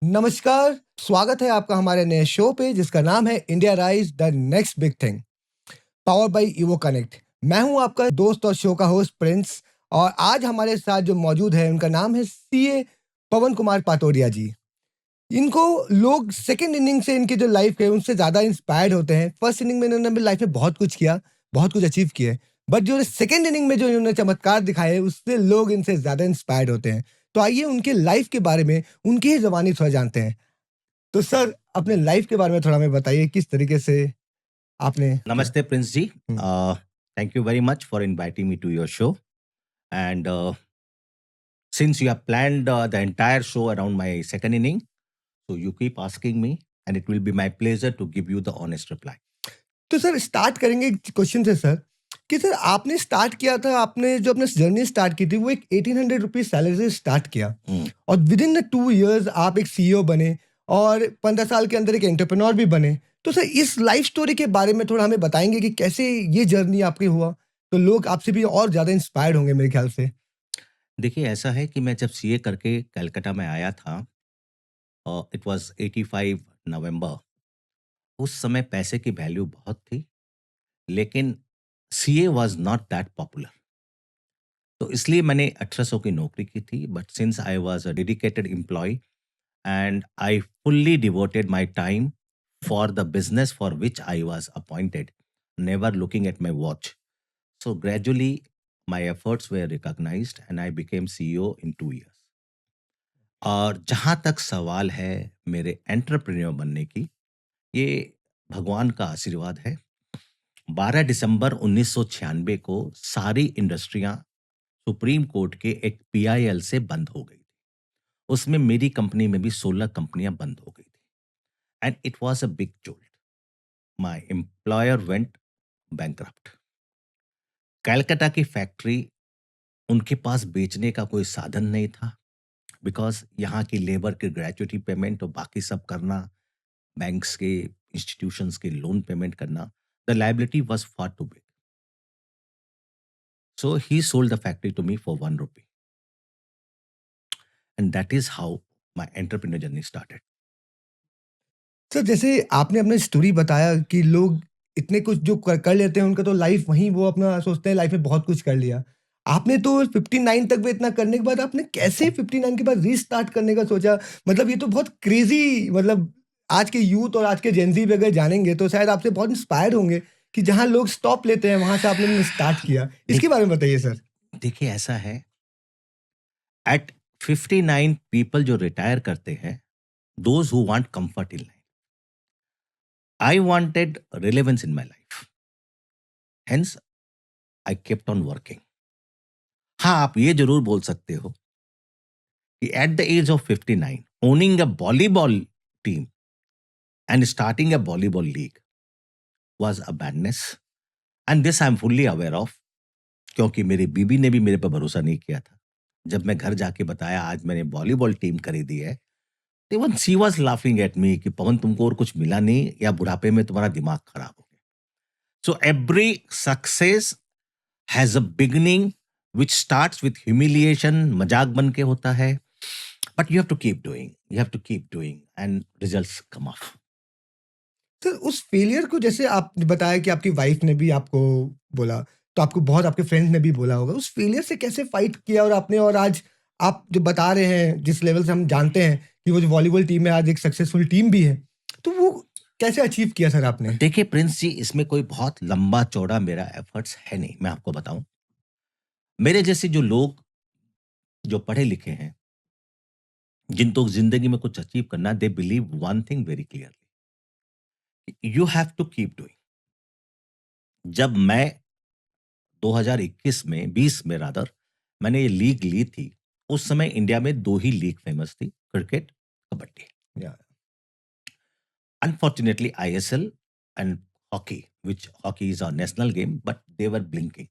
नमस्कार, स्वागत है आपका हमारे नए शो पे जिसका नाम है India rise the next big thing, power by Evo Connect. मैं हूं आपका दोस्त और शो का होस्ट प्रिंस और आज हमारे साथ जो मौजूद है उनका नाम है सीए पवन कुमार पातोडिया जी। इनको लोग सेकंड इनिंग से इनकी जो लाइफ है उनसे ज़्यादा इंस्पायर्ड होते हैं। फर्स्ट इनिंग में इन्होंने अपनी लाइफ में बहुत कुछ किया, बहुत कुछ अचीव किया है। बट जो सेकंड इनिंग में जो इन्होंने चमत्कार दिखाए हैं उससे लोग इनसे ज़्यादा इंस्पायर्ड होते हैं। तो आइए उनके लाइफ के बारे में, उनकी ही ज़ुबानी थोड़ा जानते हैं। तो सर अपने लाइफ के बारे में थोड़ा हमें बताइए किस तरीके से आपने किया? Namaste, Prince ji. Hmm. Thank you very much for inviting me to your show. And since you have planned the entire show around my second inning, so you keep asking me, and it will be my pleasure to give you the honest reply. तो sir start करेंगे एक question से sir, कि sir आपने start किया था, आपने जो अपनी जर्नी स्टार्ट की थी वो एक 1800 रुपीज़ सैलरी से स्टार्ट किया हम्म, और विदिन द 2 इयर्स आप एक सीईओ बने और 15 साल के अंदर एक एंटरप्रेन्योर भी बने। तो सर इस लाइफ स्टोरी के बारे में थोड़ा हमें बताएँगे कि कैसे ये जर्नी आपकी हुआ? तो लोग आपसे भी और ज़्यादा इंस्पायर्ड होंगे मेरे ख्याल से। देखिए ऐसा है कि मैं जब सीए करके कलकत्ता में आया था, इट वाज 85 नवंबर। उस समय पैसे की वैल्यू बहुत थी, लेकिन CA was not that popular. तो इसलिए मैंने 1800 की नौकरी की थी, but since I was a dedicated employee and I fully devoted my time for the business for which I was appointed, never looking at my watch. So gradually, my efforts were recognized and I became CEO in 2 years. और जहाँ तक सवाल है मेरे entrepreneur बनने की, ये भगवान का आशीर्वाद है। 12 दिसंबर 1996 को सारी इंडस्ट्रियां सुप्रीम कोर्ट के एक पीआईएल से बंद हो गई। उसमें मेरी कंपनी में भी 16 कंपनियां बंद हो गई थी। And it was a big jolt. My employer went bankrupt. Calcutta की फैक्ट्री, उनके पास बेचने का कोई साधन नहीं था, बिकॉज यहाँ की लेबर की ग्रेजुटी पेमेंट और बाकी सब करना, बैंक्स के इंस्टीट्यूशंस के लोन पेमेंट करना, the liability was far too big. So he sold the factory to me for 1 rupee, and that is how my entrepreneur journey started. Sir जैसे आपने अपना स्टोरी बताया कि लोग इतने कुछ जो कर लेते हैं उनका तो लाइफ वहीं वो अपना सोचते हैं लाइफ में बहुत कुछ कर लिया। आपने तो 59 तक भी इतना करने के बाद आपने कैसे 59 के बाद रीस्टार्ट करने का सोचा? मतलब ये तो बहुत क्रेज़ी, मतलब आज के यूथ और आज के जेन ज़ी भी अगर जानेंगे तो शायद आपसे बहुत इंस्पायर होंगे कि जहाँ लोग स्टॉप लेते हैं वहाँ से आपने स्टार्ट किया। इसके देख बारे में बताइए सर। देखिए ऐसा है, एट 59 पीपल जो रिटायर करते हैं, those who want comfort in life, I wanted relevance in my life. Hence, I kept on working. हाँ, आप ये जरूर बोल सकते हो कि at the age of 59, owning a volleyball team and starting a volleyball league was a badness, and this I am fully aware of, क्योंकि मेरी बीबी ने भी मेरे पर भरोसा नहीं किया था। जब मैं घर जाके बताया आज मैंने वॉलीबॉल टीम खरीदी है, even she was laughing at me कि पवन तुमको और कुछ मिला नहीं या बुढ़ापे में तुम्हारा दिमाग खराब हो गया। So every success has a beginning which starts with humiliation, मजाक बन के होता है, but you have to keep doing, you have to keep doing and results come off. तो उस फेलियर को जैसे आपने बताया कि आपकी वाइफ ने भी आपको बोला, तो आपको बहुत आपके फ्रेंड्स ने भी बोला होगा। उस फेलियर से कैसे फाइट किया और आपने और आज आप जो बता रहे हैं, जिस लेवल से हम जानते हैं कि वो जो वॉलीबॉल टीम है आज एक सक्सेसफुल टीम भी है। तो वो कैसे अचीव किया सर आपने? देखिए प्रिंस जी, इसमें कोई बहुत लंबा चौड़ा मेरा एफर्ट्स है नहीं। मैं आपको बताऊं, मेरे जैसे जो लोग जो पढ़े लिखे हैं, जिनको जिंदगी में कुछ अचीव करना, they believe one thing very clearly, you have to keep doing. जब मैं 2021 में 20 में रादर मैंने ये लीग ली थी, उस समय इंडिया में दो ही लीग फेमस थी, क्रिकेट, कबड्डी। या Unfortunately, ISL and hockey, which hockey is our national game, but they were blinking.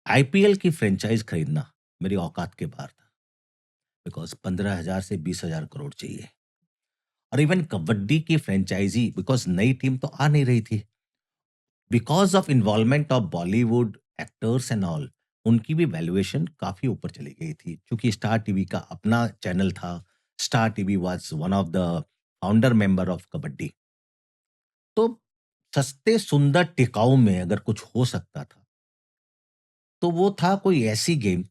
IPL की फ्रेंचाइज खरीदना मेरी औकात के बाहर था, बिकॉज 15,000 से 20,000 करोड़ चाहिए। और इवन कबड्डी की फ्रेंचाइजी, बिकॉज नई टीम तो आ नहीं रही थी, because of involvement of Bollywood actors and all, उनकी भी वैल्यूएशन काफी ऊपर चली गई थी, क्योंकि स्टार टीवी का अपना चैनल था, Star TV was one of the founder member of kabaddi. तो सस्ते सुंदर टिकाऊ में अगर कुछ हो सकता था तो वो था कोई ऐसी गेम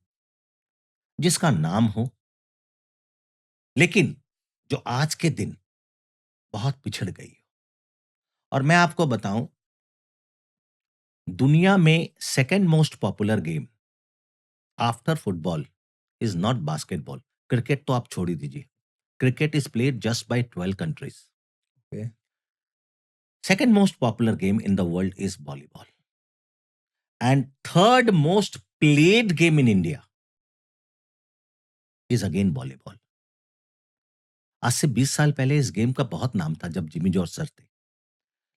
जिसका नाम हो, लेकिन जो आज के दिन बहुत पिछड़ गई हो। और मैं आपको बताऊं, दुनिया में second most popular game after football is not basketball. Cricket तो आप छोड़ ही दीजिए, cricket is played just by 12 countries. Okay. Second most popular game in the world is volleyball. And third most played game in India is again volleyball. आज से 20 साल पहले इस game का बहुत नाम था जब जिमी जॉर्ज सर थे,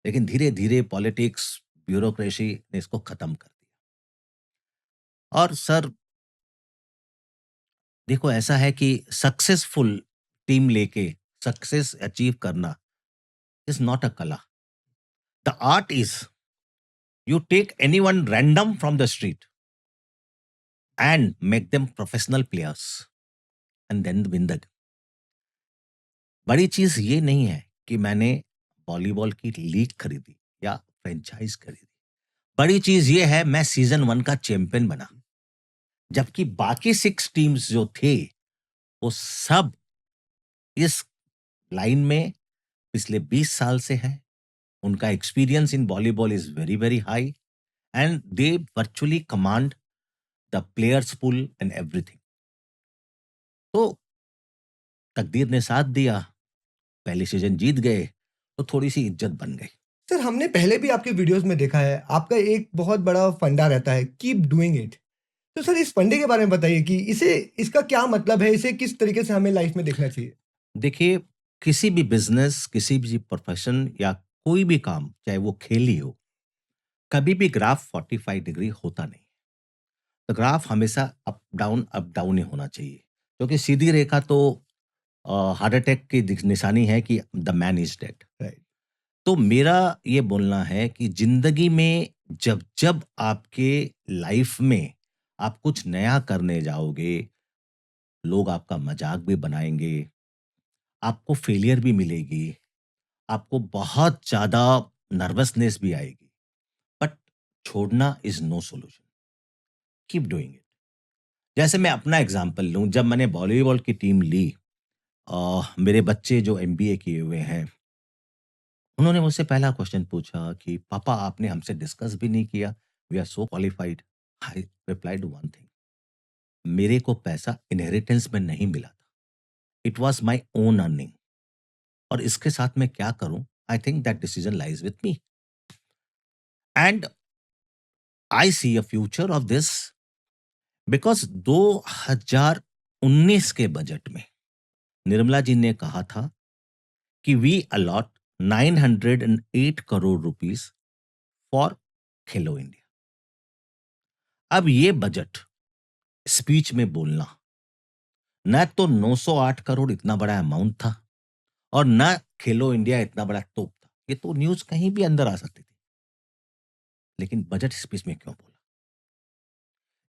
लेकिन धीरे धीरे पॉलिटिक्स, ब्यूरोक्रेसी ने इसको खत्म कर दिया। और सर देखो, ऐसा है कि सक्सेसफुल टीम लेके सक्सेस अचीव करना इज नॉट अ कला। The art is you take anyone random from the street and make them professional players and then win the game. बड़ी चीज ये नहीं है कि मैंने वॉलीबॉल की लीग खरीदी या फ्रेंचाइज खरीदी। बड़ी चीज ये है मैं सीजन 1 का चैंपियन बना, जबकि बाकी 6 टीम्स जो थे वो सब इस लाइन में पिछले 20 साल से हैं। उनका experience in volleyball is very very high and they virtually command the players pool and everything. तो तकदीर ने साथ दिया, पहली सीजन जीत गए तो थोड़ी सी इज्जत बन गई। सर, हमने पहले भी आपके वीडियोस में देखा है, आपका एक बहुत बड़ा फंडा रहता है, कीप डूइंग इट। तो सर, इस फंडे के बारे में बताइए कि इसका क्या मतलब है, इसे किस तरीके से हमें लाइफ में देखना चाहिए? देखिए, किसी भी बिजनेस, किसी भी प्रोफेशन या कोई भी काम, चाहे वो खेल ही हो, कभी भी ग्राफ 45 डिग्री होता नहीं। तो ग्राफ हमेशा अप डाउन ही होना चाहिए, क्योंकि सीधी रेखा तो हार्ट अटैक की निशानी है कि the man is dead. Right. तो मेरा ये बोलना है कि जिंदगी में जब जब आपके लाइफ में आप कुछ नया करने जाओगे, लोग आपका मजाक भी बनाएंगे, आपको फेलियर भी मिलेगी, आपको बहुत ज्यादा नर्वसनेस भी आएगी, बट छोड़ना is no solution. Keep doing it. जैसे मैं अपना एग्जांपल लूं, जब मैंने वॉलीबॉल की टीम ली, मेरे बच्चे जो एमबीए किए हुए हैं, उन्होंने मुझसे पहला क्वेश्चन पूछा कि पापा आपने हमसे डिस्कस भी नहीं किया, we are so qualified. I replied one thing, मेरे को पैसा इनहेरिटेंस में नहीं मिला था, it was my own earning. और इसके साथ मैं क्या करूं, I think that decision lies with me and I see a future of this, because 2019 के बजट में निर्मला जी ने कहा था कि we allot 908 crore rupees for Khelo India. अब ये बजट स्पीच में बोलना, न तो 908 करोड़ इतना बड़ा अमाउंट था और न खेलो इंडिया इतना बड़ा तोप था, ये तो न्यूज कहीं भी अंदर आ सकती थी, लेकिन बजट स्पीच में क्यों बोला?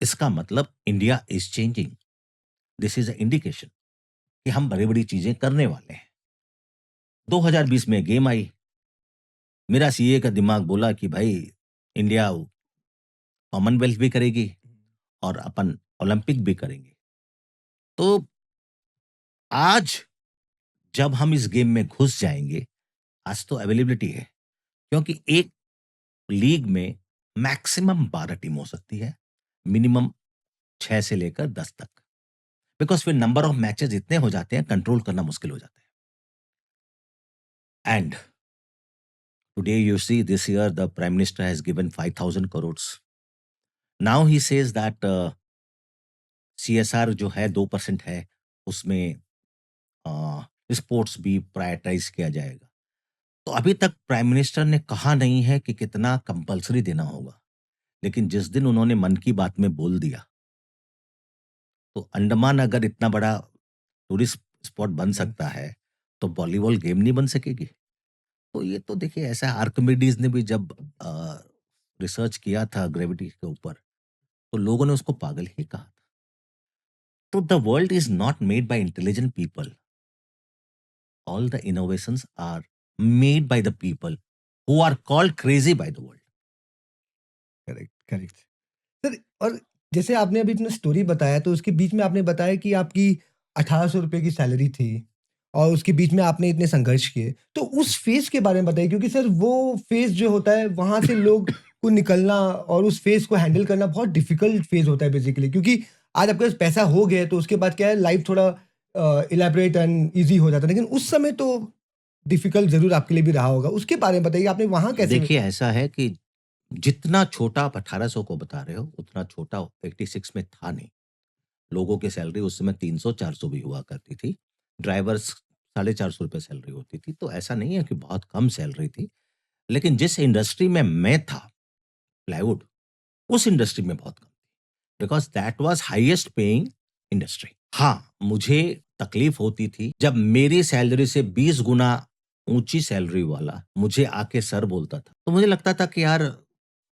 इसका मतलब India is changing, this is a indication कि हम बड़ी बड़ी चीजें करने वाले हैं। 2020 में गेम आई, मेरा सीए का दिमाग बोला कि भाई इंडिया कॉमनवेल्थ भी करेगी और अपन ओलंपिक भी करेंगे। तो आज जब हम इस गेम में घुस जाएंगे, आज तो अवेलेबिलिटी है, क्योंकि एक लीग में मैक्सिमम 12 टीम हो सकती है, मिनिमम 6 से लेकर 10 तक, बिकॉज फिर नंबर ऑफ मैचेस इतने हो जाते हैं, कंट्रोल करना मुश्किल हो जाता है। And today you see this year the prime minister has given 5,000 crore. Now he says that CSR जो है 2% है, उसमें स्पोर्ट्स भी प्रायोरिटाइज किया जाएगा। तो अभी तक प्राइम मिनिस्टर ने कहा नहीं है कि कितना कंपलसरी देना होगा, लेकिन जिस दिन उन्होंने मन की बात में बोल दिया, तो अंडमान अगर इतना बड़ा टूरिस्ट स्पॉट बन सकता है, तो वॉलीबॉल गेम नहीं बन सकेगी? तो ये तो देखिए, ऐसा आर्किमिडीज ने भी जब रिसर्च किया था ग्रेविटी के ऊपर, तो लोगों ने उसको पागल ही कहा था। तो the world is not made by intelligent people, all the innovations are made by the people who are called crazy by the world. Correct, correct. Sir, और जैसे आपने अभी अपना स्टोरी बताया, तो उसके बीच में आपने बताया कि आपकी 1800 रुपए की सैलरी थी और उसके बीच में आपने इतने संघर्ष किए। तो उस फ़ेज़ के बारे में बताइए, क्योंकि सर वो फ़ेज़ जो होता है, वहाँ से लोग को निकलना और उस फ़ेज़ को हैंडल करना बहुत डिफ़िकल्ट फ़ेज़ होता है बेसिकली, क्योंकि आज आपके पास पैसा हो गया है, तो उसके बाद क्या है, लाइफ़ थोड़ा इलैबोरेट एंड ईज़ी हो जाता है। लेकिन उस समय तो डिफ़िकल्ट ज़रूर आपके लिए भी रहा होगा। उसके बारे में बताइए, आपने वहाँ कैसे। देखिए ऐसा है कि जितना छोटा आप 1800 को बता रहे हो, उतना छोटा 86 में था नहीं। लोगों की सैलरी उस समय 300-400 भी हुआ करती थी। ड्राइवर्स 450 रुपए सैलरी होती थी, तो ऐसा नहीं है कि बहुत कम सैलरी थी। लेकिन जिस इंडस्ट्री में मैं था, प्लाईवुड, उस इंडस्ट्री में बहुत कम थी, because that was highest paying industry. हाँ, मुझे तकलीफ होती थी जब मेरी सैलरी से 20 गुना ऊँची सैलरी वाला मुझे आके सर बोलता था। तो मुझे लगता था कि यार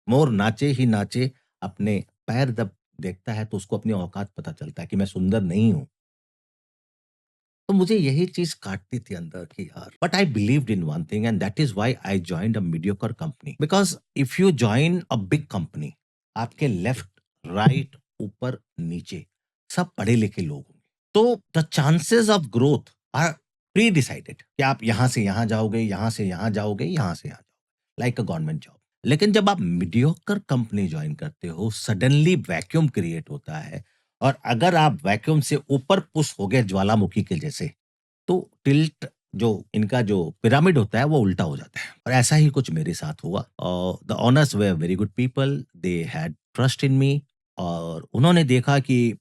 मोर नाचे ही नाचे, अपने पैर जब देखता है तो उसको अपनी औकात पता चलता है कि मैं सुंदर नहीं हूँ। तो मुझे यही चीज़ काटती थी अंदर कि यार, but I believed in one thing and that is why I joined a mediocre company, because if you join a big company, आपके लेफ्ट, राइट, ऊपर, नीचे सब पढ़े-लिखे लोग होंगे। तो the chances of growth are pre decided कि आप यहाँ से यहाँ जाओगे, यहाँ से यहाँ जाओगे, यहाँ से यहाँ जाओगे, लाइक अ गवर्नमेंट जॉब। लेकिन जब आप मीडियोकर कंपनी जॉइन करते हो, सडनली वैक्यूम क्रिएट होता है और अगर आप वैक्यूम से ऊपर पुश हो गए ज्वालामुखी के जैसे, तो टिल्ट जो इनका जो पिरामिड होता है वो उल्टा हो जाता है और ऐसा ही कुछ मेरे साथ हुआ। और the owners were very good people, they had trust in me और उन्होंने देखा कि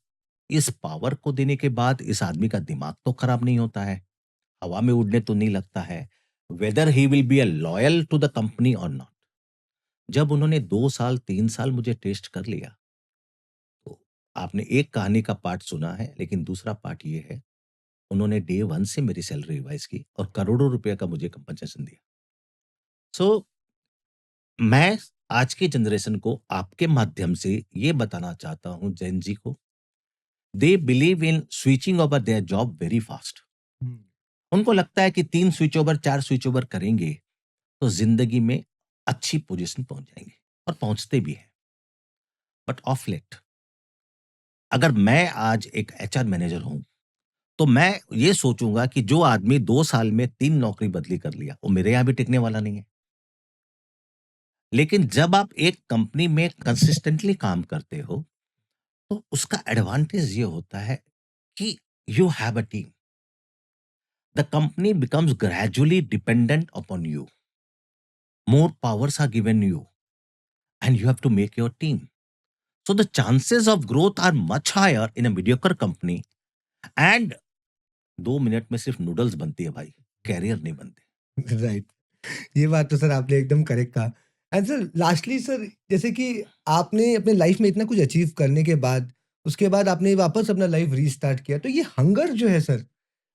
इस पावर को देने के बाद इस आदमी का दिमाग तो खराब नहीं होता है, हवा में उड़ने तो नहीं लगता है, whether he will be a loyal to the company और नॉट। जब उन्होंने 2 साल 3 साल मुझे टेस्ट कर लिया, तो आपने एक कहानी का पार्ट सुना है, लेकिन दूसरा पार्ट ये है, उन्होंने डे 1 से मेरी सैलरी रिवाइज़ की और करोड़ों रुपए का मुझे कंपनसेशन दिया। सो मैं आज की जनरेशन को आपके माध्यम से ये बताना चाहता हूँ जेन ज़ी को, they believe in switching over their job very fast. हुँ, उनको लगता है कि 3 स्विच ओवर, 4 स्विच ओवर करेंगे, तो ज़िंदगी में अच्छी पोज़ीशन पहुँच जाएँगे और पहुँचते भी हैं। बट ऑफ लेट, अगर मैं आज एक एचआर मैनेजर हूँ, तो मैं ये सोचूँगा कि जो आदमी 2 साल में 3 नौकरी बदली कर लिया, वो मेरे यहाँ भी टिकने वाला नहीं है। लेकिन जब आप एक कंपनी में कंसिस्टेंटली काम करते हो, तो उसका एडवांटेज ये होता है कि you have a team. The company becomes gradually dependent upon you. More powers are given you and you have to make your team. So the chances of growth are much higher in a mediocre company and 2 minute में सिर्फ noodles बनती है भाई, career नहीं बनते। Right. ये बात तो सर आपने एकदम करेक्ट कहा। एंड सर लास्टली सर, जैसे कि आपने अपने लाइफ में इतना कुछ अचीव करने के बाद, उसके बाद आपने वापस अपना लाइफ रीस्टार्ट किया, तो ये हंगर जो है सर,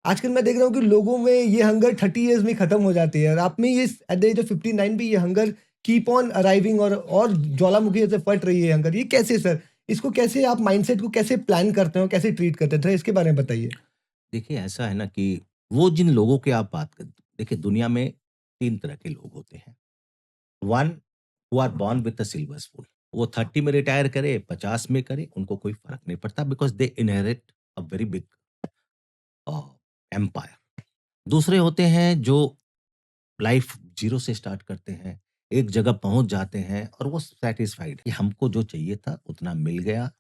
आजकल मैं देख रहा हूँ कि लोगों में ये हंगर 30 इयर्स में खत्म हो जाती है और आप में ये एट द एज ऑफ 59 भी ये हंगर कीप ऑन अराइविंग और ज्वालामुखी जैसे फट रही है हंगर, ये कैसे सर? इसको कैसे आप माइंडसेट को कैसे प्लान करते हो, कैसे ट्रीट करते हैं? थोड़ा इसके बारे में बताइए। देखिए ऐसा है ना कि वो जिन लोगों की आप बात कर, देखिए दुनिया में 3 तरह के लोग होते हैं। One who are born with a silver spoon, वो 30 में रिटायर करे, 50 में करे, उनको कोई फ़र्क नहीं पड़ता because they inherit a very big uh, empire. दूसरे होते हैं जो लाइफ ज़ीरो से स्टार्ट करते हैं, एक जगह पहुँच जाते हैं और वो सैटिस्फाइड कि हमको जो चाहिए था उतना मिल गया,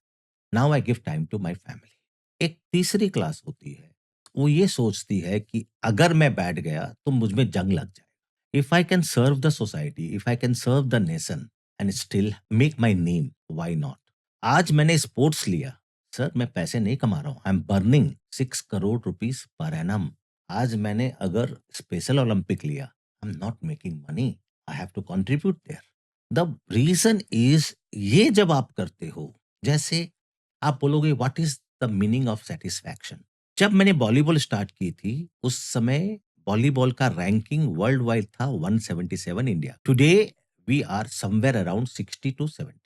now I give time to my family. एक तीसरी क्लास होती है, वो ये सोचती है कि अगर मैं बैठ गया तो मुझ में जंग लग जाएगा। If I can serve the society, if I can serve the nation and still make my name, why not? आज मैंने स्पोर्ट्स लिया, सर मैं पैसे नहीं कमा रहा हूँ, I am burning 6 crore rupees per annum. आज मैंने अगर स्पेशल ओलंपिक लिया, I am not making money, I have to contribute there. The reason is, ये जब आप करते हो, जैसे आप बोलोगे what is the meaning of satisfaction? जब मैंने वॉलीबॉल स्टार्ट की थी, उस समय वॉलीबॉल का रैंकिंग वर्ल्ड वाइड था 177 India. Today we are somewhere around 60 to 70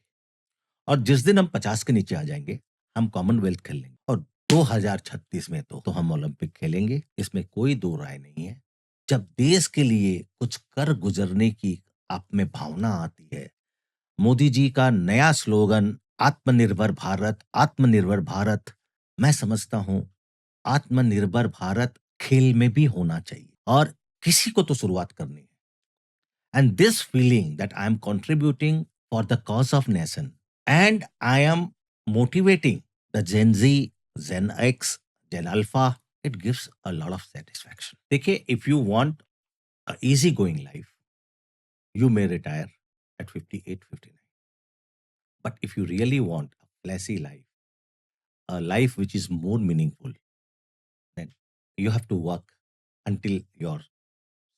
और जिस दिन हम 50 के नीचे आ जाएंगे, हम कॉमनवेल्थ खेल लेंगे और 2036 में तो हम ओलंपिक खेलेंगे, इसमें कोई दो राय नहीं है। जब देश के लिए कुछ कर गुजरने की आप में भावना आती है, मोदी जी का नया स्लोगन आत्मनिर्भर भारत, मैं समझता हूं आत्मनिर्भर भारत खेल में भी होना चाहिए और किसी को तो शुरुआत करनी है। And this feeling that I am contributing for the cause of nation and I am motivating the Gen Z, Gen X, Gen Alpha, it gives a lot of satisfaction. देखिए, if you want a easy going life, you may retire at 58, 59. But if you really want a flashy life, a life which is more meaningful, then you have to work until your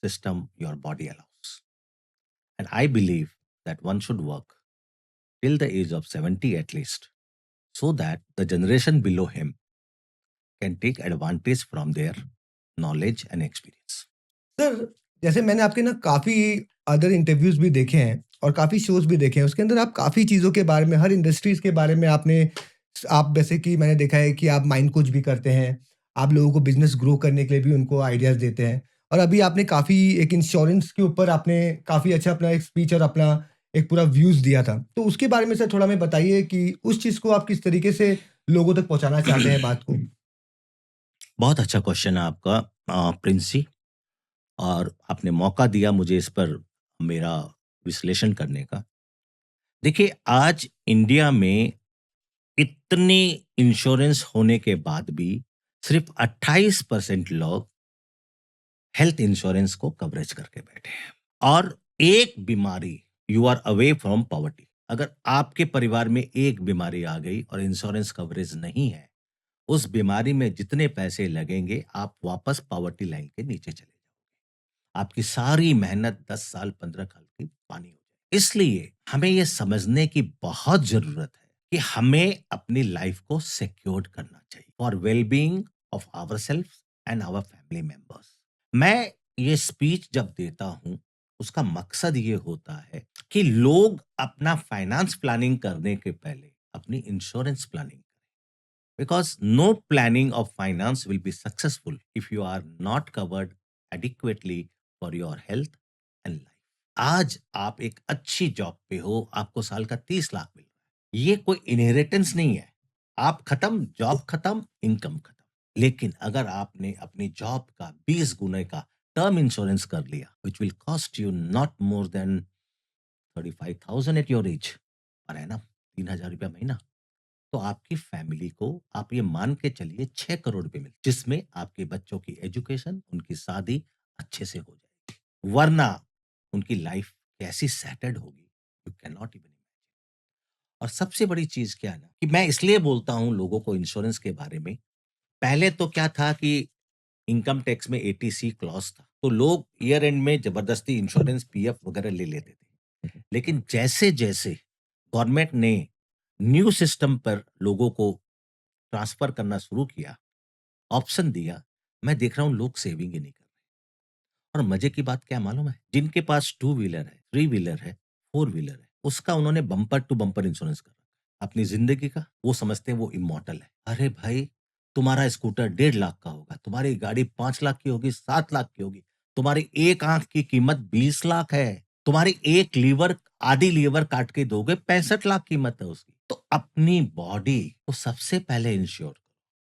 system, your body allows. And I believe that one should work till the age of 70 at least, so that the generation below him can take advantage from their knowledge and experience. Sir, जैसे मैंने आपके ना काफ़ी other interviews भी देखे हैं और काफ़ी शोज़ भी देखे हैं, उसके अंदर आप काफ़ी चीज़ों के बारे में, हर इंडस्ट्रीज़ के बारे में आप जैसे कि मैंने देखा है कि आप माइंड कोच भी करते हैं, आप लोगों को बिज़नेस ग्रो करने के लिए भी उनको आइडियाज़ देते हैं और अभी आपने काफ़ी एक इंश्योरेंस के ऊपर आपने काफ़ी अच्छा अपना एक स्पीच और अपना एक पूरा व्यूज़ दिया था। तो उसके बारे में सर थोड़ा हमें बताइए कि उस चीज़ को आप किस तरीके से लोगों तक पहुँचाना चाहते हैं बात को? बहुत अच्छा क्वेश्चन है आपका प्रिंस जी, और आपने मौका दिया मुझे इस पर मेरा विश्लेषण करने का। देखिए, आज इंडिया में इतनी इंश्योरेंस होने के बाद भी सिर्फ 28% लोग हेल्थ इंश्योरेंस को कवरेज करके बैठे हैं। और एक बीमारी, you are away from poverty, अगर आपके परिवार में एक बीमारी आ गई और इंश्योरेंस कवरेज नहीं है, उस बीमारी में जितने पैसे लगेंगे आप वापस पॉवर्टी लाइन के नीचे चले जाओगे। आपकी सारी मेहनत 10 साल 15 साल की पानी हो जाए। इसलिए हमें यह समझने की बहुत जरूरत है कि हमें अपनी लाइफ को सिक्योर करना चाहिए for wellbeing of our self and our family members. मैं ये स्पीच जब देता हूं, उसका मकसद ये होता है कि लोग अपना फाइनेंस प्लानिंग करने के पहले अपनी insurance planning, because no planning of finance will be successful if you are not covered adequately for your health and life. आज आप एक अच्छी जॉब पे हो, आपको साल का 30 लाख मिल रहा है, ये कोई इनहेरिटेंस नहीं है। आप खत्म, जॉब खत्म, इनकम खत्म। लेकिन अगर आपने अपनी जॉब का 20 गुने का टर्म इंश्योरेंस कर लिया, which will cost you not more than 35,000 at your age per annum, 3,000 रुपया महीना, तो आपकी फैमिली को आप ये मान के चलिए 6 करोड़ रुपए मिल, जिसमें आपके बच्चों की एजुकेशन, उनकी शादी अच्छे से हो जाएगी। वरना उनकी लाइफ कैसी सेटल्ड होगी, यू कैन नॉट इवन। और सबसे बड़ी चीज क्या है ना, कि मैं इसलिए बोलता हूं लोगों को इंश्योरेंस के बारे में। पहले तो क्या था कि इनकम टैक्स में एटीसी क्लॉज था, तो लोग ईयर एंड में जबरदस्ती इंश्योरेंस, पीएफ वगैरह ले लेते थे। लेकिन जैसे जैसे गवर्नमेंट ने न्यू सिस्टम पर लोगों को ट्रांसफर करना शुरू किया, ऑप्शन दिया, मैं देख रहा हूं लोग सेविंग ही नहीं कर रहे। और मजे की बात क्या मालूम है, जिनके पास टू व्हीलर है, थ्री व्हीलर है, फोर व्हीलर है, उसका उन्होंने बम्पर टू बम्पर इंश्योरेंस कर रखा है अपनी जिंदगी का। वो समझते हैं वो इमोर्टल है। अरे भाई, तुम्हारा स्कूटर 1.5 लाख का होगा, तुम्हारी गाड़ी 5 लाख की होगी, 7 लाख की होगी, तुम्हारी एक आंख की कीमत 20 लाख है, तुम्हारी एक लीवर, आधी लीवर काट के दोगे, 65 लाख कीमत है उसकी। तो अपनी बॉडी को सबसे पहले इंश्योर।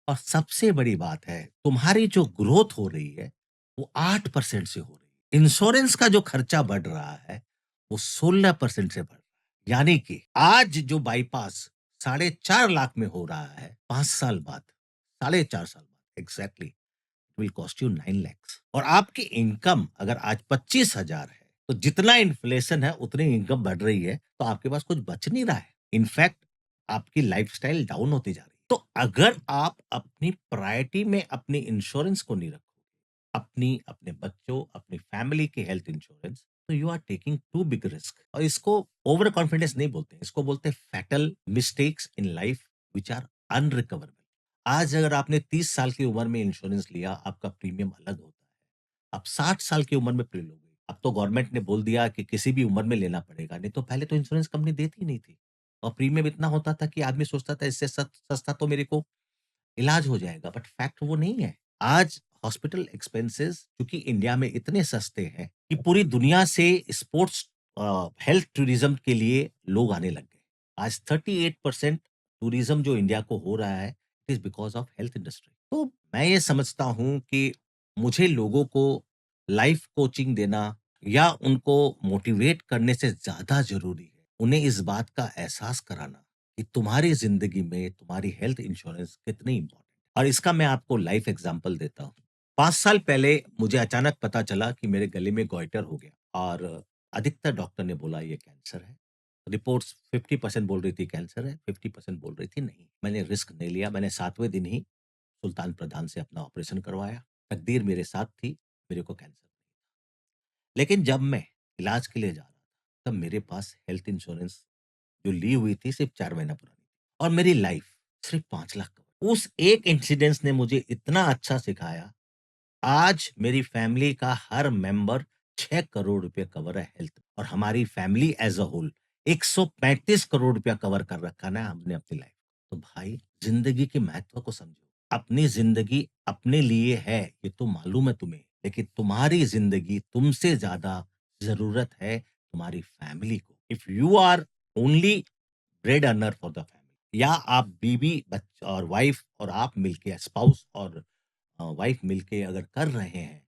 और सबसे बड़ी बात है, तुम्हारी जो ग्रोथ हो रही है वो 8% से हो रही है। इंश्योरेंस का जो खर्चा बढ़ रहा है वो 16% से बढ़ रहा है। यानी कि आज जो बाईपास 4.5 लाख में हो रहा है, 5 साल बाद, 4.5 साल बाद exactly will cost you 9 lakhs। और आपकी इनकम अगर आज 25,000 है, तो जितना इन्फ्लेशन है उतनी इनकम बढ़ रही है, तो आपके पास कुछ बच नहीं रहा है। इनफैक्ट आपकी लाइफस्टाइल डाउन होती जा रही है। तो अगर आप अपनी प्रायोरिटी में अपनी इंश्योरेंस को नहीं रखोगे, अपनी, अपने बच्चों, अपनी फैमिली की हेल्थ इंश्योरेंस, तो you are taking too big risk. और इसको ओवर कॉन्फिडेंस नहीं बोलते, इसको बोलते हैं fatal mistakes in life which are unrecoverable. आज अगर आपने 30 साल की उम्र में इंश्योरेंस लिया, आपका प्रीमियम अलग होता है। आप 60 साल की उम्र में प्रीमियम लोगे। अब तो गवर्नमेंट ने बोल दिया कि किसी भी उम्र में लेना पड़ेगा, नहीं तो पहले तो इंश्योरेंस कंपनी देती ही नहीं थी। और प्रीमियम इतना होता था कि आदमी सोचता था इससे सस्ता तो मेरे को इलाज हो जाएगा, बट फैक्ट वो नहीं है। आज हॉस्पिटल एक्सपेंसेस क्योंकि इंडिया में इतने सस्ते हैं कि पूरी दुनिया से स्पोर्ट्स हेल्थ टूरिज्म के लिए लोग आने लग गए। आज 38% टूरिज्म जो इंडिया को हो रहा है, it is because of health industry. तो मैं ये समझता हूँ कि मुझे लोगों को लाइफ कोचिंग देना या उनको मोटिवेट करने से ज्यादा जरूरी है उन्हें इस बात का एहसास कराना कि तुम्हारी जिंदगी में तुम्हारी हेल्थ इंश्योरेंस कितनी इंपॉर्टेंट। और इसका मैं आपको लाइफ एग्जांपल देता हूँ। 5 साल पहले मुझे अचानक पता चला कि मेरे गले में गॉइटर हो गया और अधिकतर डॉक्टर ने बोला ये कैंसर है। रिपोर्ट्स 50% बोल रही थी कैंसर है, 50% बोल रही थी नहीं। मैंने रिस्क नहीं लिया, मैंने 7वें दिन ही सुल्तान प्रधान से अपना ऑपरेशन करवाया। तकदीर मेरे साथ थी, मेरे को कैंसर नहीं था। लेकिन जब मैं इलाज के लिए जा रहा था, तब मेरे पास हेल्थ इंश्योरेंस जो ली हुई थी सिर्फ 4 महीना पुरानी थी और मेरी लाइफ सिर्फ 5 लाख कवर। उस एक इंसिडेंस ने मुझे इतना अच्छा सिखाया। आज मेरी फैमिली का हर मेंबर 6 करोड़ रुपए कवर है हेल्थ, और हमारी family as a whole 135 crore रुपया कवर कर रखा ना हमने अपनी लाइफ। तो भाई जिंदगी के महत्व को समझो। अपनी जिंदगी अपने लिए है ये तो मालूम है तुम्हें, लेकिन तुम्हारी जिंदगी तुमसे ज्यादा जरूरत है तुम्हारी फैमिली को। If you are only bread earner for the family, या आप बीवी बच्चा और वाइफ और आप मिलके स्पाउस और वाइफ मिलके अगर कर रहे हैं,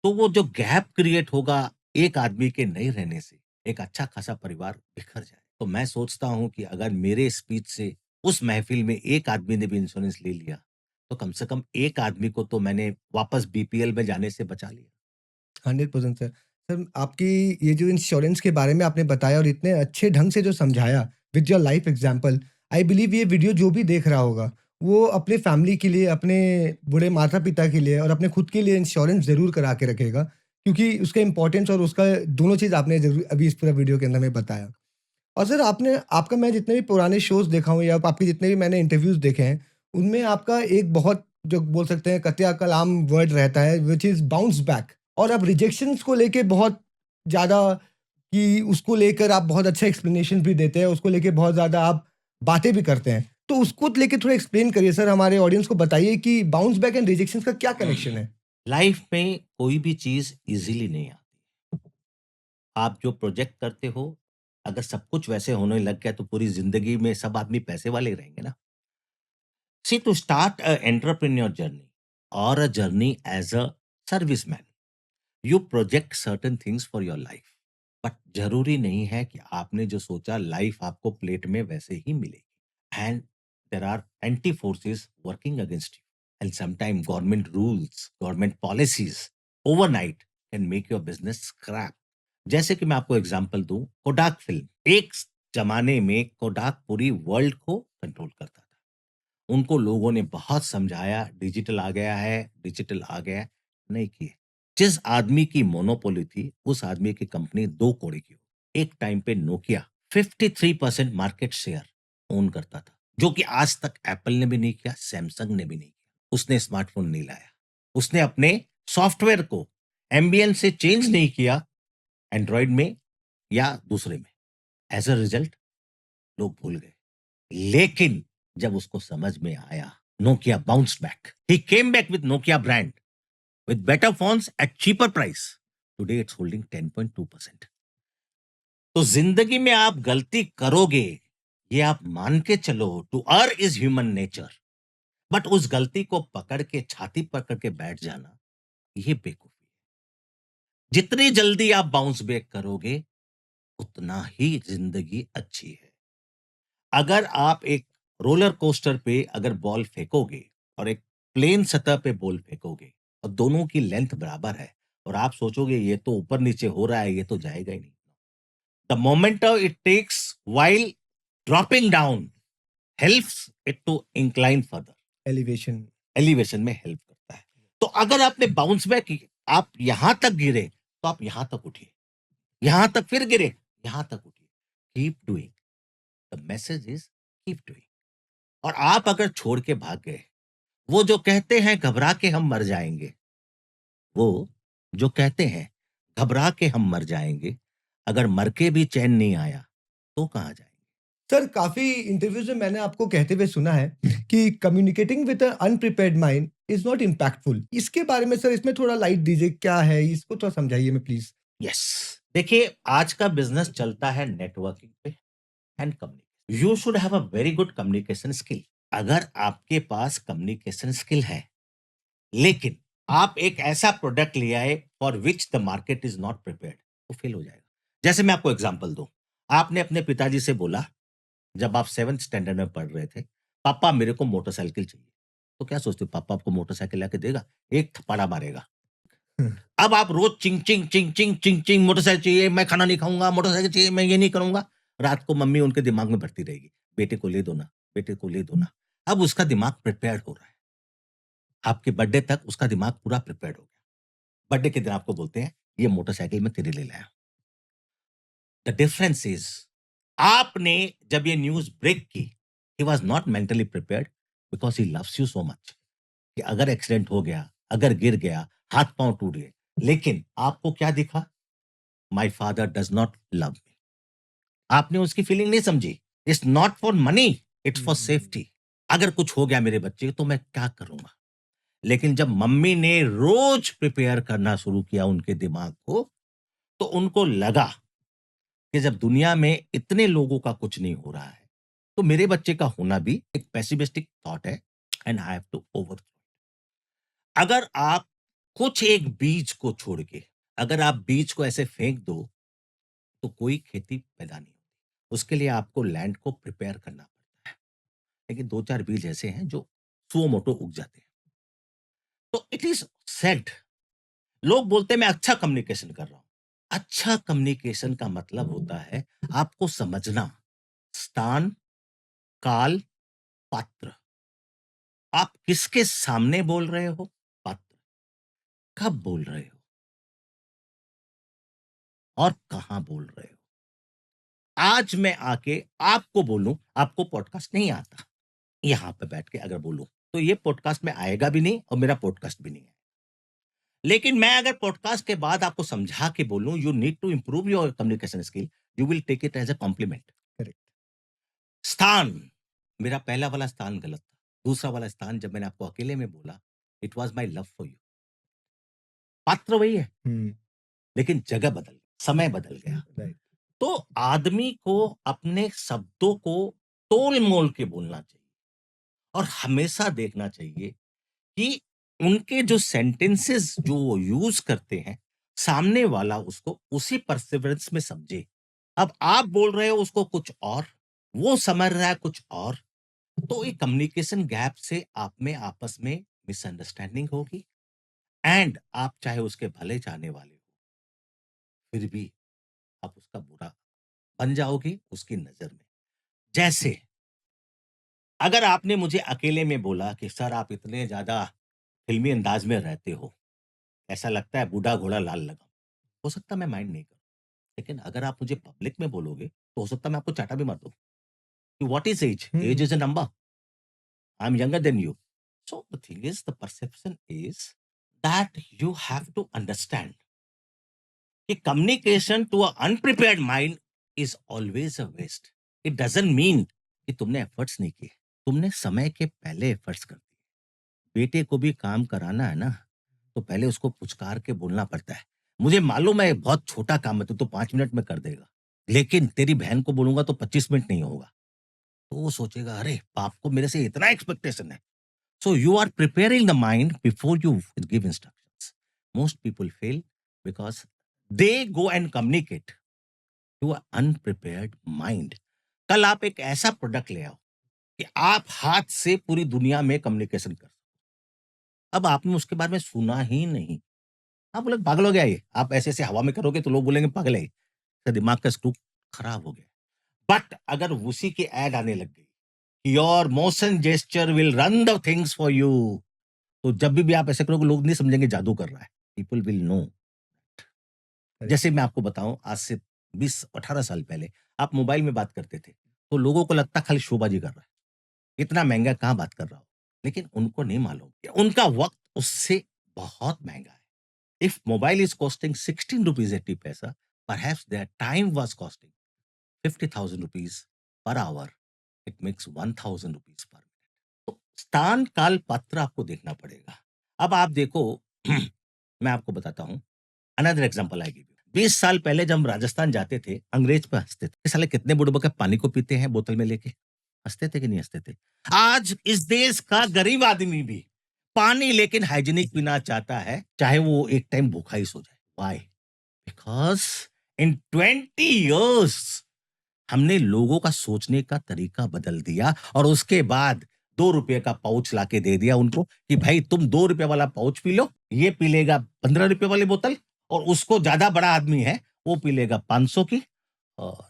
तो वो जो गैप क्रिएट होगा एक आदमी के नहीं रहने से, एक अच्छा खासा परिवार बिखर जाए। तो मैं सोचता हूं कि अगर मेरे स्पीच से उस महफिल में एक आदमी ने भी इंश्योरेंस ले लिया, तो कम से कम एक आदमी को तो मैंने वापस बीपीएल में जाने से बचा लिया। 100% सर। सर, आपकी ये जो इंश्योरेंस के बारे में आपने बताया और इतने अच्छे ढंग से जो समझाया with your life example, I believe ये वीडियो जो भी देख रहा होगा, वो अपने फैमिली के लिए, अपने बूढ़े माता-पिता के लिए और अपने खुद के लिए इंश्योरेंस ज़रूर करा के रखेगा, क्योंकि उसका इम्पोर्टेंस और उसका दोनों चीज़ आपने ज़रूर अभी इस पूरा वीडियो के अंदर में बताया। और सर, आपने आपका मैं जितने भी पुराने शोज़ देखा हूँ या आपके जितने भी मैंने इंटरव्यूज़ देखे हैं, उनमें आपका एक बहुत जो बोल सकते हैं कतिया कलाम वर्ड रहता है व्हिच इज़ बाउंस बैक, और आप रिजेक्शंस को लेके बहुत ज़्यादा कि उसको लेकर आप बहुत अच्छा एक्सप्लेनेशन भी देते हैं, उसको लेके बहुत ज़्यादा आप बातें भी करते हैं। तो उसको लेके थोड़ा एक्सप्लेन करिए सर, हमारे ऑडियंस को बताइए कि बाउंस बैक एंड रिजेक्शंस का क्या कनेक्शन है? लाइफ में कोई भी चीज इजीली नहीं आती। आप जो प्रोजेक्ट करते हो, अगर सब कुछ वैसे होने लग गया तो पूरी जिंदगी में सब आदमी पैसे वाले रहेंगे ना। See to start a entrepreneur journey और a journey as a serviceman, you project certain things for your life, but जरूरी नहीं है कि आपने जो सोचा लाइफ आपको प्लेट में वैसे ही मिलेगी। And there are anti forces working against you, and sometime government rules, government policies overnight can make your business scrap. जैसे कि मैं आपको एग्जांपल दूं, कोडाक फिल्म, एक जमाने में कोडाक पूरी वर्ल्ड को कंट्रोल करता था। उनको लोगों ने बहुत समझाया डिजिटल आ गया है, डिजिटल आ गया है, नहीं किए। जिस आदमी की मोनोपोली थी उस आदमी की कंपनी 2 कौड़ी की हो। एक टाइम पे नोकिया 53% मार्केट शेयर ओन करता था, जो कि आज तक एप्पल ने भी नहीं किया, सैमसंग ने भी नहीं किया। उसने स्मार्टफोन नहीं लाया, उसने अपने सॉफ्टवेयर को एम्बियन से चेंज नहीं किया एंड्रॉइड में या दूसरे में। एज अ रिजल्ट लोग भूल गए। लेकिन जब उसको समझ में आया, Nokia bounced back. He came back with Nokia brand, with better phones at cheaper price. Today it's holding 10.2%. तो जिंदगी में आप गलती करोगे, ये आप मान के चलो, to earn is human nature, but उस गलती को पकड़ के छाती पकड़ के बैठ जाना, ये बेवकूफी है। जितनी जल्दी आप बाउंस बैक करोगे उतना ही जिंदगी अच्छी है। अगर आप एक रोलर कोस्टर पे अगर बॉल फेंकोगे और एक प्लेन सतह पे बॉल फेंकोगे और दोनों की लेंथ बराबर है और आप सोचोगे ये तो ऊपर नीचे हो रहा है, ये तो जाएगा ही नहीं। The momentum it takes while dropping down helps it to incline further. Elevation. Elevation में हेल्प करता है। तो अगर आपने बाउंस बैक की, आप यहां तक गिरे तो आप यहां तक उठिए, यहां तक फिर गिरे, यहां तक उठिए। Keep doing, the message is keep doing. और आप अगर छोड़ के भाग गए, वो जो कहते हैं घबरा के हम मर जाएंगे, वो जो कहते हैं घबरा के हम मर जाएंगे, अगर मर के भी चैन नहीं आया तो कहां जाएंगे। सर काफ़ी इंटरव्यूज़ में मैंने आपको कहते हुए सुना है कि communicating with a unprepared mind is not impactful. इसके बारे में सर इसमें थोड़ा लाइट दीजिए, क्या है? इसको थोड़ा समझाइए हमें प्लीज़। यस, देखिए आज का बिजनेस चलता है नेटवर्किंग पे and communication. You should have a very good communication skill. अगर आपके पास कम्युनिकेशन स्किल है, लेकिन आप एक ऐसा प्रोडक्ट ले आए for which the market is not prepared, तो फेल हो जाएगा। जैसे मैं आपको एग्जांपल दूं, आपने अपने पिताजी से बोला जब आप 7th स्टैंडर्ड में पढ़ रहे थे, पापा मेरे को मोटरसाइकिल चाहिए। तो क्या सोचते हो, पापा आपको मोटरसाइकिल लाके देगा? एक थप्पड़ा मारेगा। हुँ, अब आप रोज चिंग चिंग चिंग चिंग चिंग चिंग मोटरसाइकिल चाहिए, मैं खाना नहीं खाऊंगा, मोटरसाइकिल चाहिए, मैं ये नहीं करूंगा। रात को मम्मी उनके दिमाग में भरती रहेगी, बेटे को ले दो ना, बेटे को ले दो ना। अब उसका दिमाग प्रिपेयर्ड हो रहा है, आपके बर्थडे तक उसका दिमाग पूरा प्रिपेयर्ड हो गया। बर्थडे के दिन आपको बोलते हैं ये मोटरसाइकिल मैं तेरे लिए लाया। द डिफरेंस इज, आपने जब ये न्यूज ब्रेक की, he was not mentally prepared because he loves you so much, कि अगर एक्सीडेंट हो गया, अगर गिर गया, हाथ पांव टूट गए, लेकिन आपको क्या दिखा? My father does not love me. आपने उसकी फीलिंग नहीं समझी। It's not for money, it's for hmm, safety. अगर कुछ हो गया मेरे बच्चे को, तो मैं क्या करूंगा? लेकिन जब मम्मी ने रोज प्रिपेयर करना शुरू किया उनके दिमाग को, तो उनको लगा कि जब दुनिया में इतने लोगों का कुछ नहीं हो रहा है, तो मेरे बच्चे का होना भी एक पेसिमिस्टिक थॉट है, and I have to over. अगर आप कुछ एक बीज को छोड़ के, अगर आप बीज को ऐसे फेंक दो, तो कोई खेती पैदा नहीं होती। उसके लिए आपको लैंड को प्रिपेयर करना पड़ता है। लेकिन 2-4 बीज ऐसे हैं जो सुओ मोटो उग जाते हैं। तो इट इज़ सेड, लोग बोलते हैं मैं अच्छा कम्युनिकेशन कर रहा हूँ। अच्छा कम्युनिकेशन का मतलब होता है आपको समझना स्थान, काल, पात्र। आप किसके सामने बोल रहे हो? पात्र। कब बोल रहे हो और कहाँ बोल रहे हो? आज मैं आके आपको बोलूं, आपको पॉडकास्ट नहीं आता, यहाँ पे बैठ के अगर बोलूं, तो ये पॉडकास्ट में आएगा भी नहीं और मेरा पॉडकास्ट भी नहीं है। लेकिन मैं अगर पॉडकास्ट के बाद आपको समझा के बोलूं, you need to improve your communication skill, you will take it as a compliment. Correct. स्थान, मेरा पहला वाला स्थान गलत था। दूसरा वाला स्थान जब मैंने आपको अकेले में बोला, it was my love for you. पात्र वही है, हुँ, लेकिन जगह बदल गई, समय बदल गया। राइट। तो आदमी को अपने शब्दों को तोल मोल के बोलना चाहिए, और हमेशा देखना चाहिए कि उनके जो सेंटेंसेस जो वो यूज करते हैं, सामने वाला उसको उसी परसिवरेंस में समझे। अब आप बोल रहे हो उसको कुछ और, वो समझ रहा है कुछ और, तो ये कम्युनिकेशन गैप से आप में आपस में मिसअंडरस्टैंडिंग होगी, एंड आप चाहे उसके भले चाहने वाले हो, फिर भी आप उसका बुरा बन जाओगे उसकी नजर में। जैसे अगर आपने मुझे अकेले में बोला कि सर आप इतने ज्यादा फिल्मी अंदाज में रहते हो, ऐसा लगता है बूढ़ा घोड़ा लाल लगाम, हो सकता है मैं माइंड नहीं करूं। लेकिन अगर आप मुझे पब्लिक में बोलोगे, तो हो सकता है मैं आपको चाटा भी मार दूं। What is age? Age hmm, is a number. I am younger than you. So the thing is, the perception is that you have to understand कि communication to a unprepared mind is always a waste. It doesn't mean कि तुमने efforts नहीं किए, तुमने समय के पहले efforts कर दिए। बेटे को भी काम कराना है ना, तो पहले उसको पुचकार के बोलना पड़ता है। मुझे मालूम है बहुत छोटा काम है, तो 5 मिनट में कर देगा, लेकिन तेरी बहन को बोलूंगा तो 25 मिनट नहीं होगा। तो वो सोचेगा अरे बाप को मेरे से इतना एक्सपेक्टेशन है। So you are preparing the mind before you give instructions. Most people fail because they go and communicate to unprepared mind. कल आप एक ऐसा प्रोडक्ट ले आओ कि आप हाथ से पूरी दुनिया में कम्युनिकेशन कर, अब आपने उसके बारे में सुना ही नहीं, आप बोले पागल हो गया ये, आप ऐसे ऐसे हवा में करोगे तो लोग बोलेंगे पागल है, इसका दिमाग का स्क्रू खराब हो गया। बट अगर उसी की एड आने लग गई, your motion gesture will run the things for you, तो जब भी आप ऐसे करोगे लोग नहीं समझेंगे जादू कर रहा है, पीपल विल नो। करेक्ट। जैसे मैं आपको बताऊं, आज से 20-18 साल पहले आप मोबाइल में बात करते थे, तो लोगों को लगता खाली शोबाजी कर रहा है, इतना महंगा कहाँ बात कर रहा हो। लेकिन उनको नहीं मालूम कि उनका वक्त उससे बहुत महंगा है। If mobile is costing 16 rupees 80 paisa, perhaps their time was costing 50,000 rupees per hour, it makes 1000 rupees per minute. तो स्थान काल पात्र आपको देखना पड़ेगा। अब आप देखो मैं आपको बताता हूँ, another example I give you. 20 साल पहले जब हम राजस्थान जाते थे, अंग्रेज पे हँसते थे। साले कितने बुड़बक पानी को पीते हैं बोतल में लेके। हँसते थे कि नहीं हँसते थे? आज इस देश का गरीब आदमी भी पानी लेकिन हाइजीनिक पीना चाहता है, चाहे वो एक टाइम भूखा ही सो जाए। व्हाई? बिकॉज़ इन 20 इयर्स हमने लोगों का सोचने का तरीका बदल दिया और उसके बाद 2 रुपए का पाउच लाके दे दिया उनको कि भाई तुम 2 रुपए वाला पाउच पी लो, ये पी लेगा 15 रुपए वाली बोतल और उसको ज़्यादा बड़ा आदमी है, वो पी लेगा 500 की और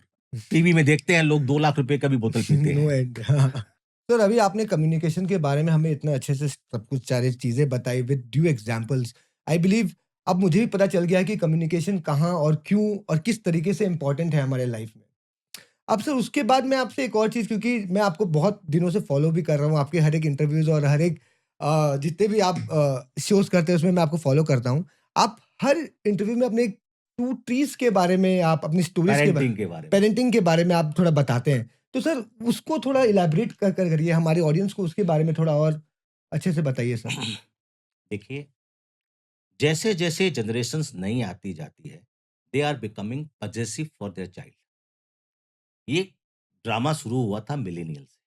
टीवी में देखते हैं लोग 2 लाख रुपए का भी बोतल पीते नो हैं। एंड। सर अभी आपने कम्युनिकेशन के बारे में हमें इतना अच्छे से सब कुछ सारी चीजें बताई with due examples. I believe अब मुझे भी पता चल गया है कि कम्युनिकेशन कहाँ और क्यों और किस तरीके से इम्पोर्टेंट है हमारे लाइफ में। अब सर उसके बाद मैं आपसे एक और चीज़, क्योंकि मैं आपको बहुत दिनों से फॉलो भी कर रहा हूँ, आपके हर एक इंटरव्यूज़ और हर एक जितने भी आप शोज़ करते हैं उसमें मैं आपको फॉलो करता हूँ। आप हर इंटरव्यू में अपने 2 ट्रीज़ के बारे में, आप अपनी स्टोरीज़ के पेरेंटिंग के बारे में। पेरेंटिंग के बारे में आप थोड़ा बताते हैं। तो सर उसको थोड़ा इलैबोरेट कर करिए, हमारे ऑडियंस को उसके बारे में थोड़ा और अच्छे से बताइए सर। देखिए, जैसे-जैसे जनरेशंस नई आती जाती है, they are becoming possessive for their child. ये ड्रामा शुरू हुआ था मिलेनियल से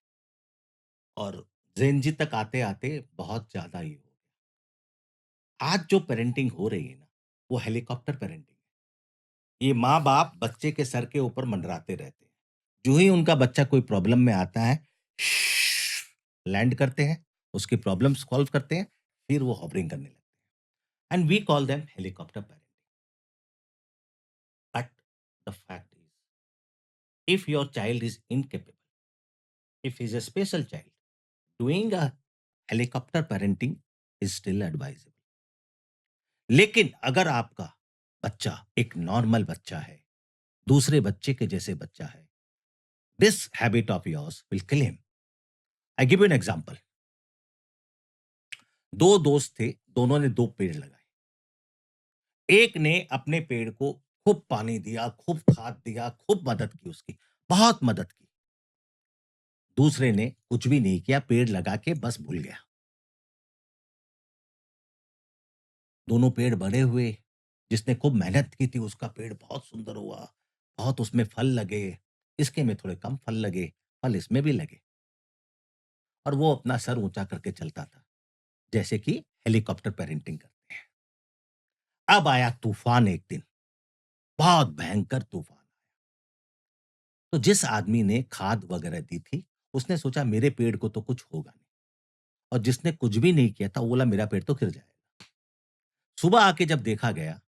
और ज़ेन ज़ी तक आते-आते बहुत ज़्यादा ही हो गया। आज जो पेरेंटिंग हो रही है ना, वो हेलीकॉप्टर पेरेंटिंग है। ये माँ-बाप बच्चे के सर के ऊपर मंडराते रहते हैं। जो ही उनका बच्चा कोई प्रॉब्लम में आता है, लैंड करते हैं, उसकी प्रॉब्लम सॉल्व करते हैं, फिर वो हॉवरिंग करने लगते हैं। And we call them helicopter parenting. But the fact is, if your child is incapable, if he is a special child, doing a helicopter parenting is still advisable. लेकिन अगर आपका बच्चा एक नॉर्मल बच्चा है, दूसरे बच्चे के जैसे बच्चा है, this habit of yours will kill him. I give you an example. 2 दोस्त थे, दोनों ने 2 पेड़ लगाए। एक ने अपने पेड़ को खूब पानी दिया, खूब खाद दिया, खूब मदद की उसकी, बहुत मदद की। दूसरे ने कुछ भी नहीं किया, पेड़ लगा के बस भूल गया। दोनों पेड़ बड़े हुए, जिसने खूब मेहनत की थी उसका पेड़ बहुत सुंदर हुआ, बहुत उसमें फल लगे, इसके में थोड़े कम फल लगे, फल इसमें भी लगे और वो अपना सर ऊंचा करके चलता था, जैसे कि हेलीकॉप्टर पेरेंटिंग करते हैं। अब आया तूफान एक दिन, बहुत भयंकर तूफान। तो जिस आदमी ने खाद वगैरह दी थी, उसने सोचा मेरे पेड़ को तो कुछ होगा नहीं और जिसने कुछ भी नहीं किया था, वो बोला मेरा पेड़ तो गिर जाएगा। सुबह आके जब देखा गया,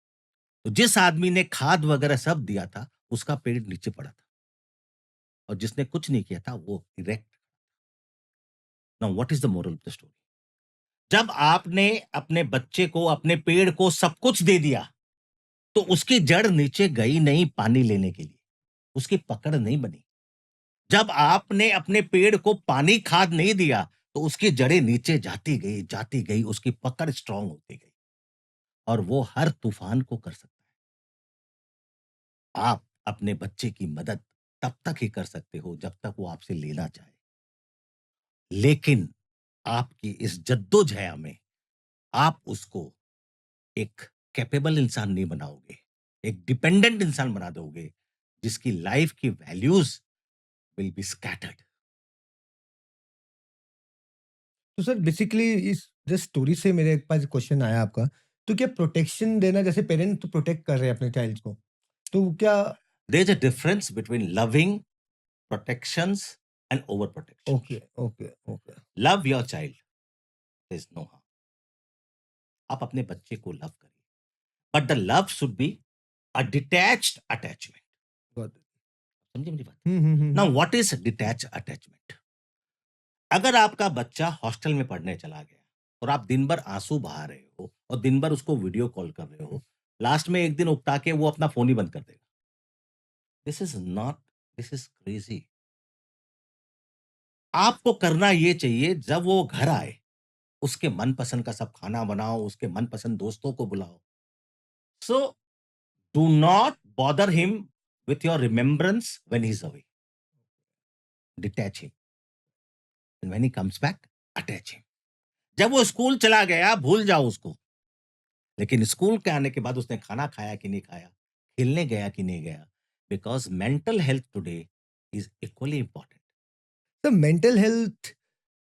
तो जिस आदमी ने खाद वगैरह सब दिया था, उसका पेड़ नीचे पड़ा था और जिसने कुछ नहीं किया था, वो erect. Now what is the moral of the story? जब आपने अपने बच्चे को, अपने पेड़ को सब कुछ दे दिया, तो उसकी जड़ नीचे गई नहीं पानी लेने के लिए, उसकी पकड़ नहीं बनी। जब आपने अपने पेड़ को पानी खाद नहीं दिया, तो उसकी जड़ें नीचे जाती गई, उसकी पकड़ स्ट्रांग होती गई और वो हर तूफान को कर सकता है। आप अपने बच्चे की मदद तब तक ही कर सकते हो जब तक वो आपसे लेना चाहे। लेकिन आपकी इस जद्दोजहद में आप उसको एक कैपेबल इंसान नहीं बनाओगे, एक डिपेंडेंट इंसान बना दोगे, जिसकी लाइफ की वैल्यूज़ विल बी स्कैटर्ड। तो सर बेसिकली इस जिस स्टोरी से मेरे पास क्वेश्चन आया आपका, तो क्या प्रोटेक्शन देना, जैसे पेरेंट तो प्रोटेक्ट कर रहे हैं अपने चाइल्ड को, तो क्या there is a difference between loving, protections and overprotection. Okay, okay, okay. Love your child, there is no harm. आप अपने बच्चे को लव करिए, but the love should be a detached attachment. Got it. समझे मेरी बात? हुँ, हुँ, हुँ, नाउ हुँ। What is detach attachment? अगर आपका बच्चा हॉस्टल में पढ़ने चला गया और आप दिन भर आंसू बहा रहे हो और दिन भर उसको वीडियो कॉल कर रहे हो, लास्ट में एक दिन उकता के वो अपना फोन ही बंद कर देगा। This is not, this is crazy. आपको करना ये चाहिए, जब वो घर आए उसके मनपसंद का सब खाना बनाओ, उसके मनपसंद दोस्तों को बुलाओ। So do not bother him with your remembrance when he's away. Detach him, and when he comes back, attach him. जब वो स्कूल चला गया, भूल जाओ उसको, लेकिन स्कूल के आने के बाद उसने खाना खाया कि नहीं खाया, खेलने गया कि नहीं गया, because mental health today is equally important. तो मेंटल हेल्थ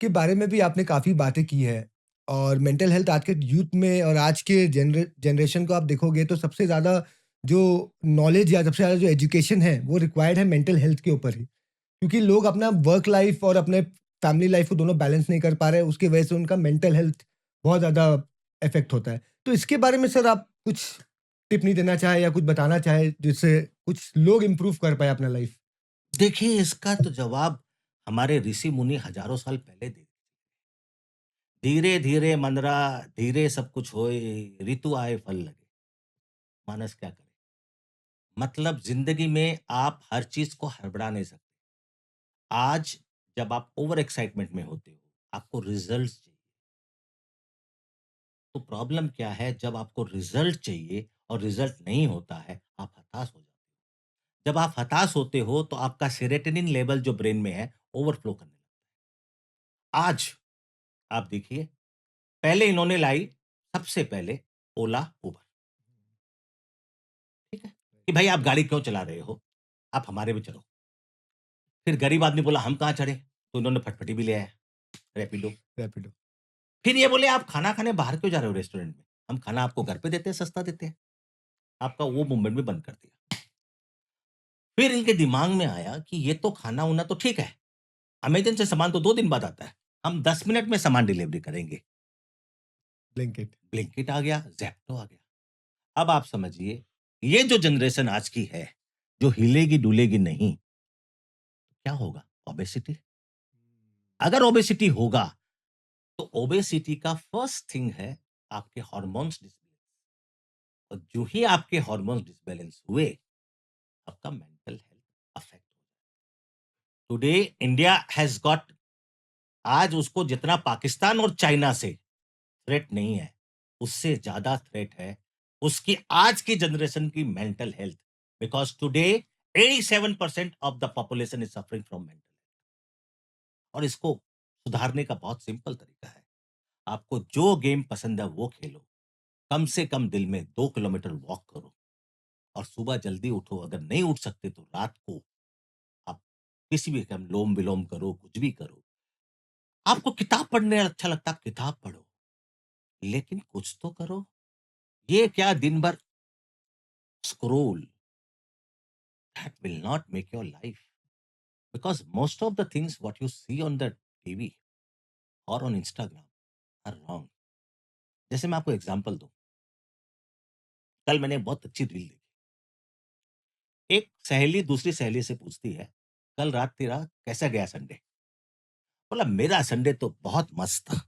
के बारे में भी आपने काफ़ी बातें की है और मेंटल हेल्थ आज के यूथ में और आज के जनरेशन को आप देखोगे तो सबसे ज़्यादा जो नॉलेज या सबसे ज़्यादा जो एजुकेशन है वो रिक्वायर्ड है मेंटल हेल्थ के ऊपर ही, क्योंकि लोग अपना वर्क लाइफ और अपने फैमिली लाइफ को दोनों बैलेंस नहीं कर पा रहे हैं, उसकी वजह से उनका मेंटल हेल्थ बहुत ज़्यादा इफेक्ट होता है। तो इसके बारे में सर आप कुछ टिप्पणी देना चाहे या कुछ बताना चाहे जिससे कुछ लोग इम्प्रूव कर पाए अपना लाइफ? देखिए, इसका तो जवाब हमारे ऋषि मुनि हजारों साल पहले दे। धीरे धीरे मनरा, धीरे सब कुछ होए, ऋतु आए फल लगे। मानस क्या करे? मतलब जिंदगी में आप हर चीज को हड़बड़ा नहीं सकते। आज जब आप ओवर एक्साइटमेंट में होते हो, आपको रिजल्ट चाहिए। तो प्रॉब्लम क्या है, जब आपको रिजल्ट चाहिए और रिजल्ट नहीं होता है, आप हताश हो जाते हो। जब आप हताश होते हो तो आपका सेरोटोनिन लेवल जो ब्रेन में है, ओवरफ्लो करने लगता है। आज आप देखिए, पहले इन्होंने लाई, सबसे पहले ओला, उबर, ठीक है? कि भाई आप गाड़ी क्यों चला रहे हो? आप हमारे में चलो। फिर गरीब आदमी बोला हम कहाँ चढ़े? तो इन्होंने फटफटी भी ले आया, रैपिडो। रैपिडो। फिर ये बोले आप खाना खाने बाहर क्यों जा रहे हो रेस्टोरेंट में? हम खाना आपको घर पे देते हैं, सस्ता देते हैं। आपका वो मूवमेंट भी बंद कर दिया। फिर इनके दिमाग में आया कि ये तो खाना-वाना तो ठीक है, अमेज़न से सामान तो 2 दिन बाद आता है। हम 10 मिनट में सामान डिलीवरी करेंगे। ब्लिंकिट। ब्लिंकिट आ गया, ज़ेप्टो आ गया। अब आप समझिए, ये जो जनरेशन आज की है, जो हिलेगी-डुलेगी नहीं, क्या होगा? ओबेसिटी। अगर ओबेसिटी होगा, तो ओबेसिटी का फर्स्ट थिंग है आपके हार्मोन्स डिसबैलेंस, और जो ही आपके हार्मोन्स डिसबैलेंस हुए, आपका mental health affect. Today India has got, आज उसको जितना पाकिस्तान और चाइना से थ्रेट नहीं है, उससे ज़्यादा थ्रेट है उसकी आज की जनरेशन की mental health, because today 87% of the population is suffering from mental. और इसको सुधारने का बहुत सिंपल तरीका है। आपको जो गेम पसंद है वो खेलो। कम से कम दिन में 2 किलोमीटर वॉक करो और सुबह जल्दी उठो। अगर नहीं उठ सकते तो रात को आप किसी भी काम, लोम-विलोम करो, कुछ भी करो। आपको किताब पढ़ने अच्छा लगता है, किताब पढ़ो, लेकिन कुछ तो करो। ये क्या दिन भर scroll, that will not make your life, because most of the things what you see on the TV or on Instagram are wrong. जैसे मैं आपको एग्जांपल दूं, कल मैंने बहुत अच्छी रील देखी। एक सहेली दूसरी सहेली से पूछती है, कल रात तेरा कैसा गया संडे? बोला मेरा संडे तो बहुत मस्त था।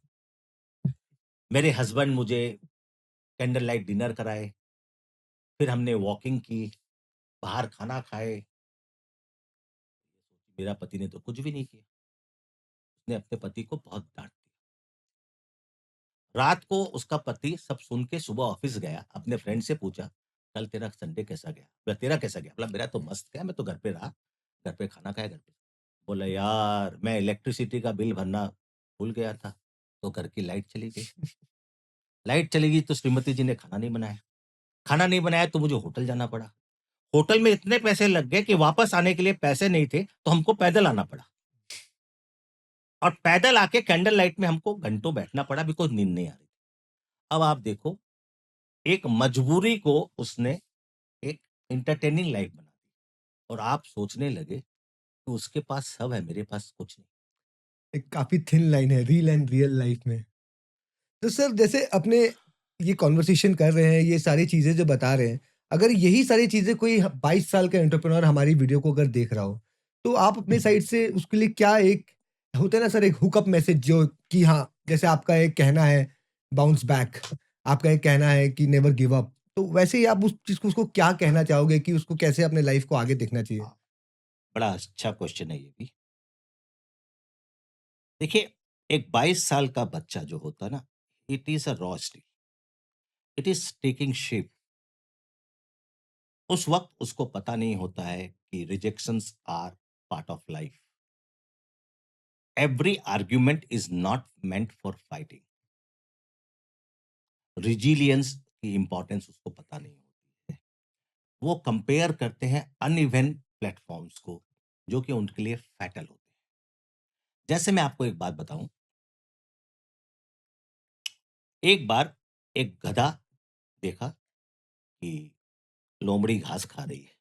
मेरे हस्बैंड मुझे कैंडल लाइट डिनर कराए, फिर हमने वॉकिंग की, बाहर खाना खाए। मेरा पति ने तो कुछ भी नहीं किया। उसने अपने पति को बहुत डांट दिया। रात को उसका पति सब सुन के सुबह ऑफिस गया, अपने फ्रेंड से पूछा, कल तेरा संडे कैसा गया? बोला तेरा कैसा गया? बोला मेरा तो मस्त गया, मैं तो घर पे रहा, घर पे खाना खाया, घर पे। बोला यार मैं इलेक्ट्रिसिटी का बिल भरना भूल गया था, तो घर की लाइट चली गई। लाइट चली गई तो श्रीमती जी ने खाना नहीं बनाया, खाना नहीं बनाया तो मुझे होटल जाना पड़ा। होटल में इतने पैसे लग गए कि वापस आने के लिए पैसे नहीं थे, तो हमको पैदल आना पड़ा, और पैदल आके कैंडल लाइट में हमको घंटों बैठना पड़ा, बिकॉज़ नींद नहीं आ रही थी। अब आप देखो, एक मजबूरी को उसने एक एंटरटेनिंग लाइफ बना दी, और आप सोचने लगे कि उसके पास सब है, मेरे पास कुछ नहीं। एक काफ़ी थिन लाइन है रील एंड रियल लाइफ में। तो सर जैसे अपने ये कॉन्वर्सेशन कर रहे हैं, ये सारी चीज़ें जो बता रहे हैं, अगर यही सारी चीज़ें कोई 22 साल का एंटरप्रेन्योर हमारी वीडियो को अगर देख रहा हो, तो आप अपने साइड से उसके लिए क्या एक होता है ना सर एक हुकअप मैसेज जो कि हाँ, जैसे आपका एक कहना है बाउंस बैक, आपका एक कहना है कि नेवर गिव अप, तो वैसे ही आप उस चीज़ को उसको क्या कहना चाहोगे कि उसको कैसे अपने लाइफ को आगे देखना चाहिए? बड़ा अच्छा क्वेश्चन है ये भी। देखिए, एक 22 साल का बच्चा जो होता है ना, it is a raw steel, it is taking shape. उस वक़्त उसको पता नहीं होता है कि rejections are part of life. Every argument is not meant for fighting. Resilience की इंपॉर्टेंस उसको पता नहीं होती है। वो कंपेयर करते हैं अनइवन प्लेटफॉर्म्स को, जो कि उनके लिए फैटल होते हैं। जैसे मैं आपको एक बात बताऊं, एक बार एक गधा देखा कि लोमड़ी घास खा रही है,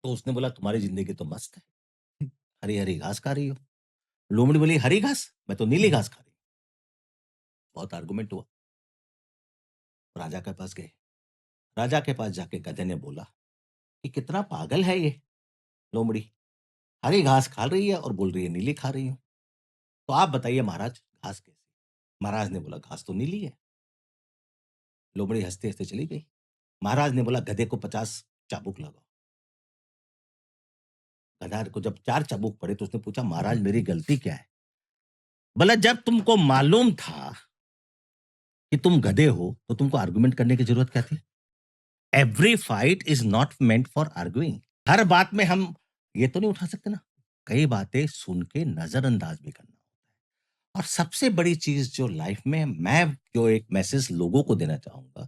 तो उसने बोला तुम्हारी जिंदगी तो मस्त है, हरी हरी घास खा रही हो। लोमड़ी बोली हरी घास, मैं तो नीली घास खा रही हूँ। बहुत आर्गुमेंट हुआ, राजा के पास गए। राजा के पास जाके गधे ने बोला कि कितना पागल है ये लोमड़ी, हरी घास खा रही है और बोल रही है नीली खा रही हूँ। तो आप बताइए महाराज, घास कैसी? महाराज ने बोला घास तो नीली है। लोमड़ी हंसते हंसते चली गई। महाराज ने बोला गधे को 50 चाबुक लगाओ। गधा को जब 4 चाबुक पड़े तो उसने पूछा महाराज मेरी गलती क्या है? बोला जब तुमको मालूम था कि तुम गधे हो तो तुमको आर्गुमेंट करने की जरूरत क्या थी? Every fight is not meant for arguing. हर बात में हम ये तो नहीं उठा सकते ना। कई बातें सुन के नजरअंदाज भी करना होता है। और सबसे बड़ी चीज जो लाइफ में मैं जो एक मैसेज लोगों को देना चाहूंगा,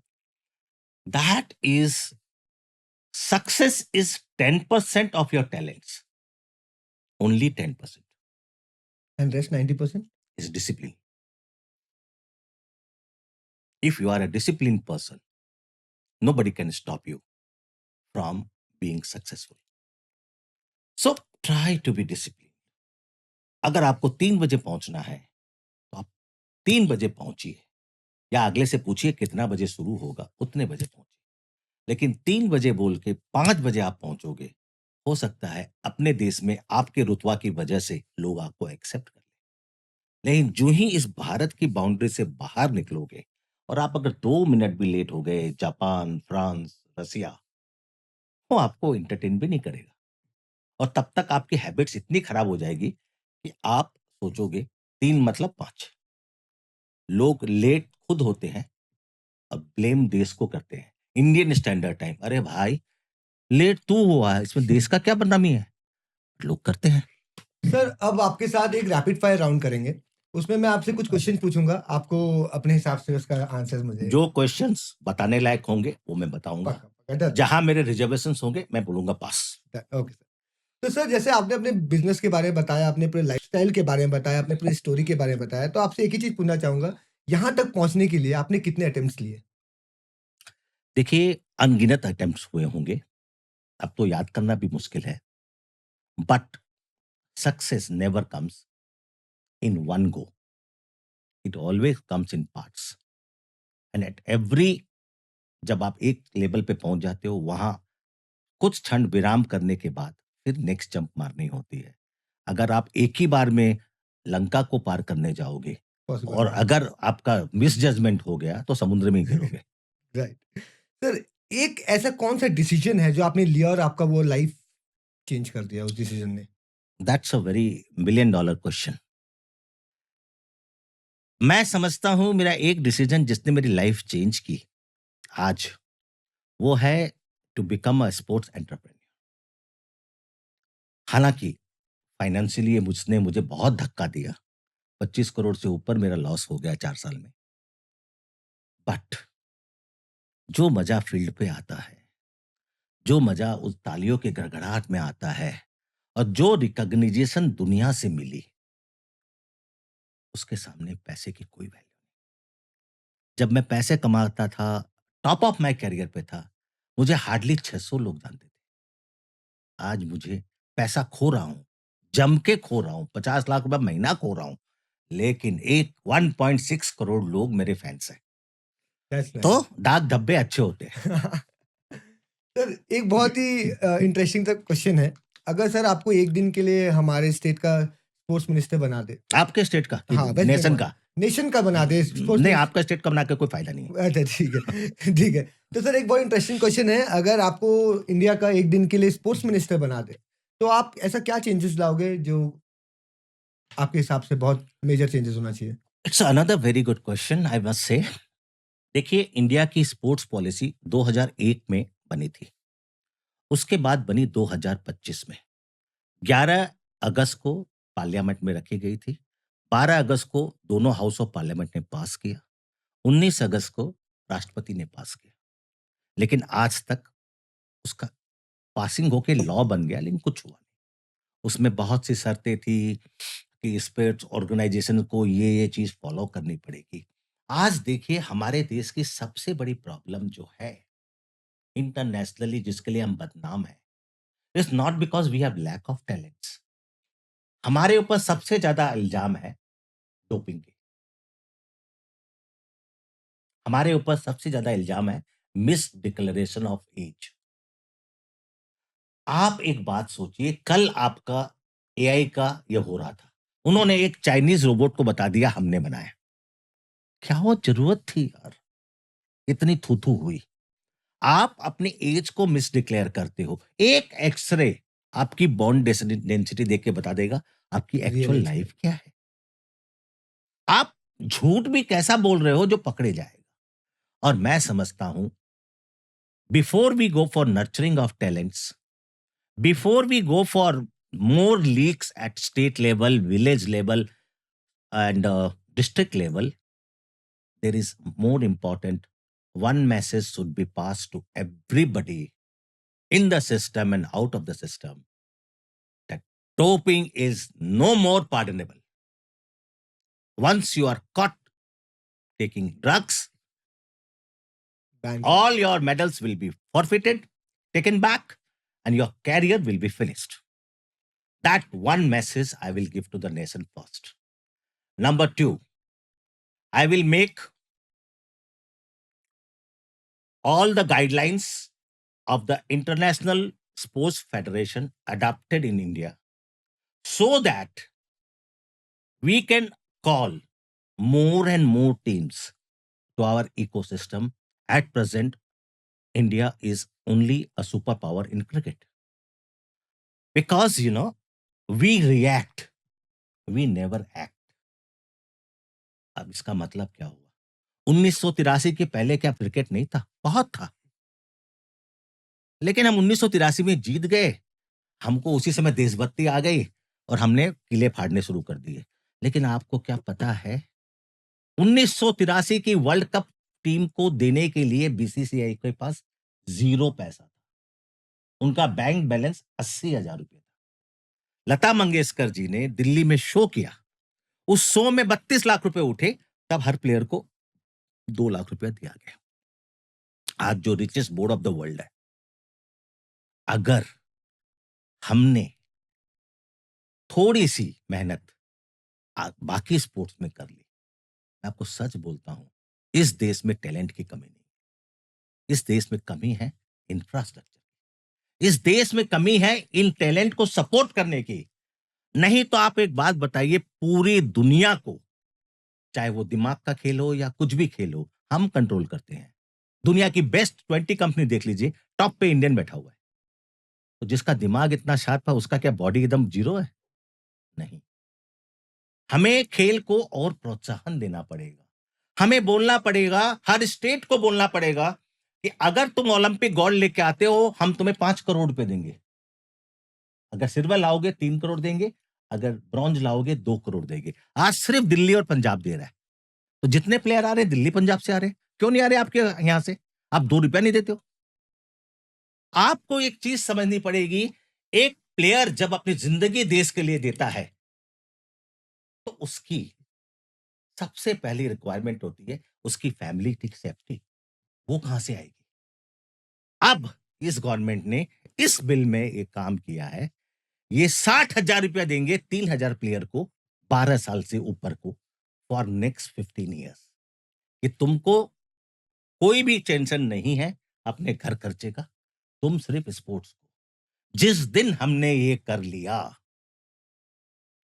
that is success is 10% of your talents, only 10% And rest 90%? is discipline. If you are a disciplined person, nobody can stop you from being successful. So try to be disciplined. अगर आपको 3 बजे पहुंचना है तो आप 3 बजे पहुंचिए, या अगले से पूछिए कितना बजे शुरू होगा, उतने बजे पहुंचिए। लेकिन 3 बजे बोल के 5 बजे आप पहुंचोगे, हो सकता है अपने देश में आपके रुतबा की वजह से लोग आपको एक्सेप्ट कर लें। लेकिन जो ही इस भारत की बाउंड्री से बाहर निकलोगे और आप अगर 2 मिनट भी लेट हो गए, जापान, फ्रांस, रसिया, वो आपको एंटरटेन भी नहीं करेगा। और तब तक आपकी हैबिट्स इतनी खराब हो जाएगी कि आप सोचोगे 3 मतलब 5। लोग लेट खुद होते हैं और ब्लेम देश को करते हैं। इंडियन स्टैंडर्ड टाइम, अरे भाई लेट तू हुआ है, इसमें देश का क्या बदनामी है? लोग करते हैं। सर, अब आपके साथ एक रैपिड फायर राउंड करेंगे। उसमें मैं आपसे कुछ क्वेश्चन पूछूंगा, आपको अपने हिसाब से उसका आंसर मुझे जो क्वेश्चंस बताने लायक होंगे वो मैं बताऊंगा। पक्का पक्का डन। जहां मेरे रिजर्वेशंस होंगे मैं बोलूंगा पास। Okay sir. तो सर, जैसे आपने अपने बिजनेस के बारे में बताया, आपने पूरे लाइफस्टाइल के बारे में बताया, आपने पूरी स्टोरी के बारे में बताया, तो आपसे एक ही चीज पूछना चाहूंगा, यहाँ तक पहुंचने के लिए आपने कितने अटेम्प्ट्स लिए? देखिए, अनगिनत अटेम्प्ट्स हुए होंगे, अब तो याद करना भी मुश्किल है। But success never comes in one go, it always comes in parts. And at every, जब आप एक लेवल पे पहुंच जाते हो, वहां कुछ क्षण विराम करने के बाद फिर नेक्स्ट जंप मारनी होती है। अगर आप एक ही बार में लंका को पार करने जाओगे पॉसिबल और नहीं। अगर आपका मिस जजमेंट हो गया तो समुद्र में ही गिरोगे। राइट। सर, एक ऐसा कौन सा डिसीजन है जो आपने लिया और आपका वो लाइफ चेंज कर दिया उस डिसीजन ने? That's a very million dollar question. मैं समझता हूं मेरा एक डिसीजन जिसने मेरी लाइफ चेंज की आज, वो है to become a sports entrepreneur. हालांकि फाइनेंशियली मुझने मुझे बहुत धक्का दिया, 25 करोड़ से ऊपर मेरा लॉस हो गया 4 साल में। बट जो मजा फील्ड पे आता है, जो मजा उस तालियों के गड़गड़ाहट में आता है, और जो रिकॉग्निशन दुनिया से मिली, उसके सामने पैसे की कोई वैल्यू नहीं। जब मैं पैसे कमाता था, टॉप ऑफ माय करियर पे था, मुझे हार्डली 600 लोग जानते थे। आज मुझे पैसा खो रहा हूं, जम के खो रहा हूं, 50 लाख रुपए महीना खो रहा हूं, लेकिन एक 1.6 करोड़ लोग मेरे फैंस हैं। दैट्स तो नाइस। दाग धब्बे अच्छे होते हैं। सर, एक बहुत ही इंटरेस्टिंग सा क्वेश्चन है। अगर सर आपको एक दिन के लिए हमारे स्टेट का स्पोर्ट्स मिनिस्टर बना दे, आपके स्टेट का कि हाँ वेस्ट नेशन बंगाल का? नेशन का बना दे स्पोर्ट्स नहीं, मिनिस्टर। आपका स्टेट का बना के कोई फायदा नहीं है। अच्छा, ठीक है। ठीक है। तो सर, एक बहुत इंटरेस्टिंग क्वेश्चन है, अगर आपको इंडिया का एक दिन के लिए स्पोर्ट्स मिनिस्टर बना दे, तो आप ऐसा क्या चेंजेस लाओगे जो आपके हिसाब से बहुत मेजर चेंजेस होना चाहिए? It's another very good question, I must say. देखिए, इंडिया की स्पोर्ट्स पॉलिसी 2001 में बनी थी, उसके बाद बनी 2025 में। 11 अगस्त को पार्लियामेंट में रखी गई थी। 12 अगस्त को दोनों हाउस ऑफ पार्लियामेंट ने पास किया। 19 अगस्त को राष्ट्रपति ने पास किया। लेकिन आज तक उसका पासिंग होके लॉ बन गया, लेकिन कुछ हुआ नहीं। उसमें बहुत सी शर्तें थी कि स्पोर्ट्स ऑर्गेनाइजेशन को ये चीज फॉलो करनी पड़ेगी। आज देखिए हमारे देश की सबसे बड़ी प्रॉब्लम जो है इंटरनेशनली, जिसके लिए हम बदनाम हैं, is not because we have lack of talents. हमारे ऊपर सबसे ज्यादा इल्जाम है डोपिंग के। हमारे ऊपर सबसे ज्यादा इल्जाम है मिस डिक्लेरेशन ऑफ एज। आप एक बात सोचिए, कल आपका एआई का ये हो रहा था, उन्होंने एक चाइनीज रोबोट को बता दिया हमने बनाया। क्या वो जरूरत थी यार? इतनी थू हुई। आप अपनी एज को मिस डिक्लेयर करते हो। एक एक्सरे आपकी बॉन्ड डेंसिटी देख के बता देगा आपकी एक्चुअल रियल लाइफ क्या है। आप झूठ भी कैसा बोल रहे हो जो पकड़े जाएगा। और मैं समझता हूं, before we go for nurturing of talents, before we go for more leaks at state level, village level, and district level, there is more important. One message should be passed to everybody in the system and out of the system that doping is no more pardonable. Once you are caught taking drugs, ban कर all your medals will be forfeited, taken back, and your career will be finished. That one message I will give to the nation first. Number two, I will make all the guidelines of the International Sports Federation adopted in India so that we can call more and more teams to our ecosystem. At present, India is only a superpower in cricket. Because, we react, we never act. अब इसका मतलब क्या हुआ? 1983 के पहले क्या cricket नहीं था? बहुत था। लेकिन हम 1983 में जीत गए, हमको उसी समय देशभक्ति आ गई और हमने किले फाड़ने शुरू कर दिए। लेकिन आपको क्या पता है, 1983 की वर्ल्ड कप टीम को देने के लिए बीसीसीआई के पास 0 पैसा था। उनका बैंक बैलेंस 80,000 रुपए था। लता मंगेशकर जी ने दिल्ली में शो किया, उस शो में 32 लाख रुपए उठे, तब हर प्लेयर को 2 लाख रुपया दिया गया। आज जो richest board of the world है, अगर हमने थोड़ी सी मेहनत बाकी स्पोर्ट्स में कर ली, मैं आपको सच बोलता हूं, इस देश में टैलेंट की कमी नहीं। इस देश में कमी है इंफ्रास्ट्रक्चर। इस देश में कमी है इन टैलेंट को सपोर्ट करने की। नहीं तो आप एक बात बताइए, पूरी दुनिया को, चाहे वो दिमाग का खेल हो या कुछ भी खेल हो, हम कंट्रोल करते हैं। दुनिया की बेस्ट 20 कंपनी देख लीजिए, टॉप पे इंडियन बैठा हुआ है। तो जिसका दिमाग इतना शार्प है, उसका क्या बॉडी एकदम जीरो है? नहीं। हमें खेल को और प्रोत्साहन देना पड़ेगा। हमें बोलना पड़ेगा, हर स्टेट को बोलना पड़ेगा कि अगर तुम ओलंपिक गोल्ड लेके आते हो, हम तुम्हें 5 करोड़ रुपए देंगे। अगर सिल्वर लाओगे 3 करोड़ देंगे, अगर ब्रॉन्ज लाओगे 2 करोड़ देंगे। आज सिर्फ दिल्ली और पंजाब दे रहा है। तो जितने प्लेयर आ रहे हैं दिल्ली पंजाब से आ रहे हैं, क्यों नहीं आ रहे आपके यहां से? आप 2 रुपया नहीं देते हो। आपको एक चीज समझनी पड़ेगी, एक प्लेयर जब अपनी जिंदगी देश के लिए देता है, तो उसकी सबसे पहली रिक्वायरमेंट होती है उसकी फैमिली की सेफ्टी। वो कहां से आएगी? अब इस गवर्नमेंट ने इस बिल में एक काम किया है, ये 60,000 रुपया देंगे 3,000 प्लेयर को, 12 साल से ऊपर को, फॉर नेक्स्ट 15 ईयर्स। कि तुमको कोई भी टेंशन नहीं है अपने घर खर्चे का, तुम सिर्फ स्पोर्ट्स को। जिस दिन हमने ये कर लिया,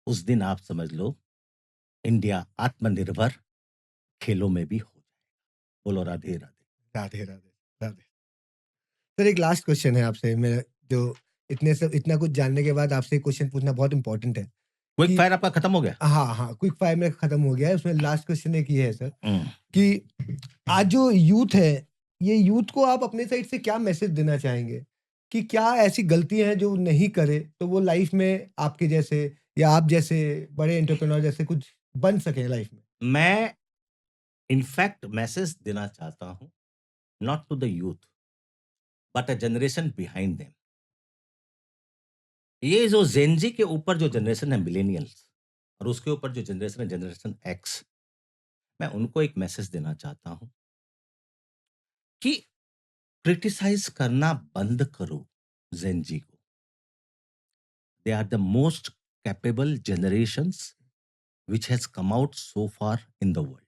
उस दिन आप समझ लो इंडिया आत्मनिर्भर खेलों में भी हो जाएगा। बोलो राधे राधे। राधे राधे राधे। सर एक लास्ट क्वेश्चन है आपसे, मेरा जो इतना कुछ जानने के बाद आपसे क्वेश्चन पूछना बहुत इंपॉर्टेंट है। क्विक फायर आपका खत्म हो गया? हाँ, क्विक फायर में खत्म हो गया है। उसमें लास्ट क्वेश्चन एक ये है सर, कि आज जो यूथ है, ये यूथ को आप अपने साइड से क्या मैसेज देना चाहेंगे कि क्या ऐसी गलतियां हैं जो नहीं करे तो वो लाइफ में आपके जैसे या आप जैसे बड़े एंटरप्रेन्योर जैसे कुछ बन सके लाइफ में? मैं इनफैक्ट मैसेज देना चाहता हूँ, not to the youth but a generation behind them. ये जो जेनजी के ऊपर जो जनरेशन है मिलेनियल्स, और उसके ऊपर जो जनरेशन है जनरेशन एक्स, मैं उनको एक मैसेज देना चाहता हूँ कि क्रिटिसाइज करना बंद करो जेनजी को। They are the most capable generations which has come out so far in the world.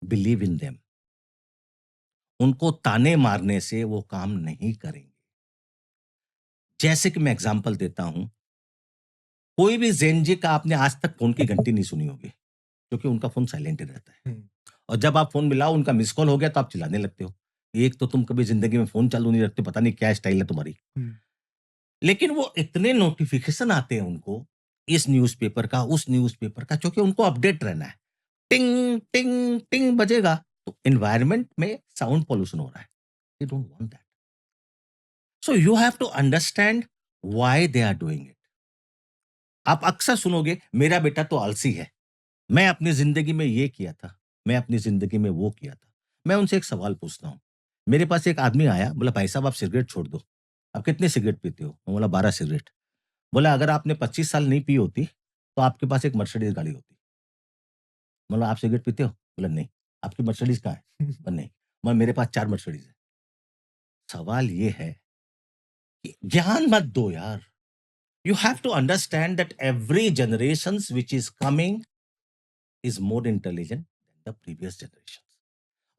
Believe in them. उनको ताने मारने से वो काम नहीं करेंगे। जैसे कि मैं एग्जांपल देता हूं, कोई भी जेनजी का आपने आज तक फोन की घंटी नहीं सुनी होगी, क्योंकि उनका फोन साइलेंट ही रहता है। हम्म, और जब आप फोन मिलाओ, उनका मिस कॉल हो गया तो आप चिल्लाने लगते हो। एक तो तुम कभी जिंदगी में फोन चालू नहीं रखते, पता नहीं क्या स्टाइल है तुम्हारी। हम्म, लेकिन वो इतने नोटिफिकेशन आते हैं उनको, इस न्यूज़पेपर का, उस न्यूज़पेपर का, क्योंकि उनको अपडेट रहना है। टिंग टिंग टिंग बजेगा तो एनवायरनमेंट में साउंड पोल्यूशन हो रहा है। They don't want that. So you have to understand why they are doing it. आप अक्सर सुनोगे, मेरा बेटा तो आलसी है, मैं अपनी जिंदगी में ये किया था, मैं अपनी जिंदगी में वो किया था। मैं उनसे एक सवाल पूछता हूँ। मेरे पास एक आदमी आया, बोला भाई साहब आप सिगरेट छोड़ दो। आप कितने सिगरेट पीते हो? मैं बोला 12 सिगरेट। बोला अगर आपने 25 साल नहीं पी होती तो आपके पास एक मर्सिडीज गाड़ी होती। बोला आप सिगरेट पीते हो? बोला नहीं। आपकी मर्सिडीज कहाँ है? बोला नहीं। मैं मेरे पास 4 मर्सिडीज है। सवाल ये है कि ज्ञान मत दो यार। You have to understand that every generation which is coming is more intelligent than the previous generation.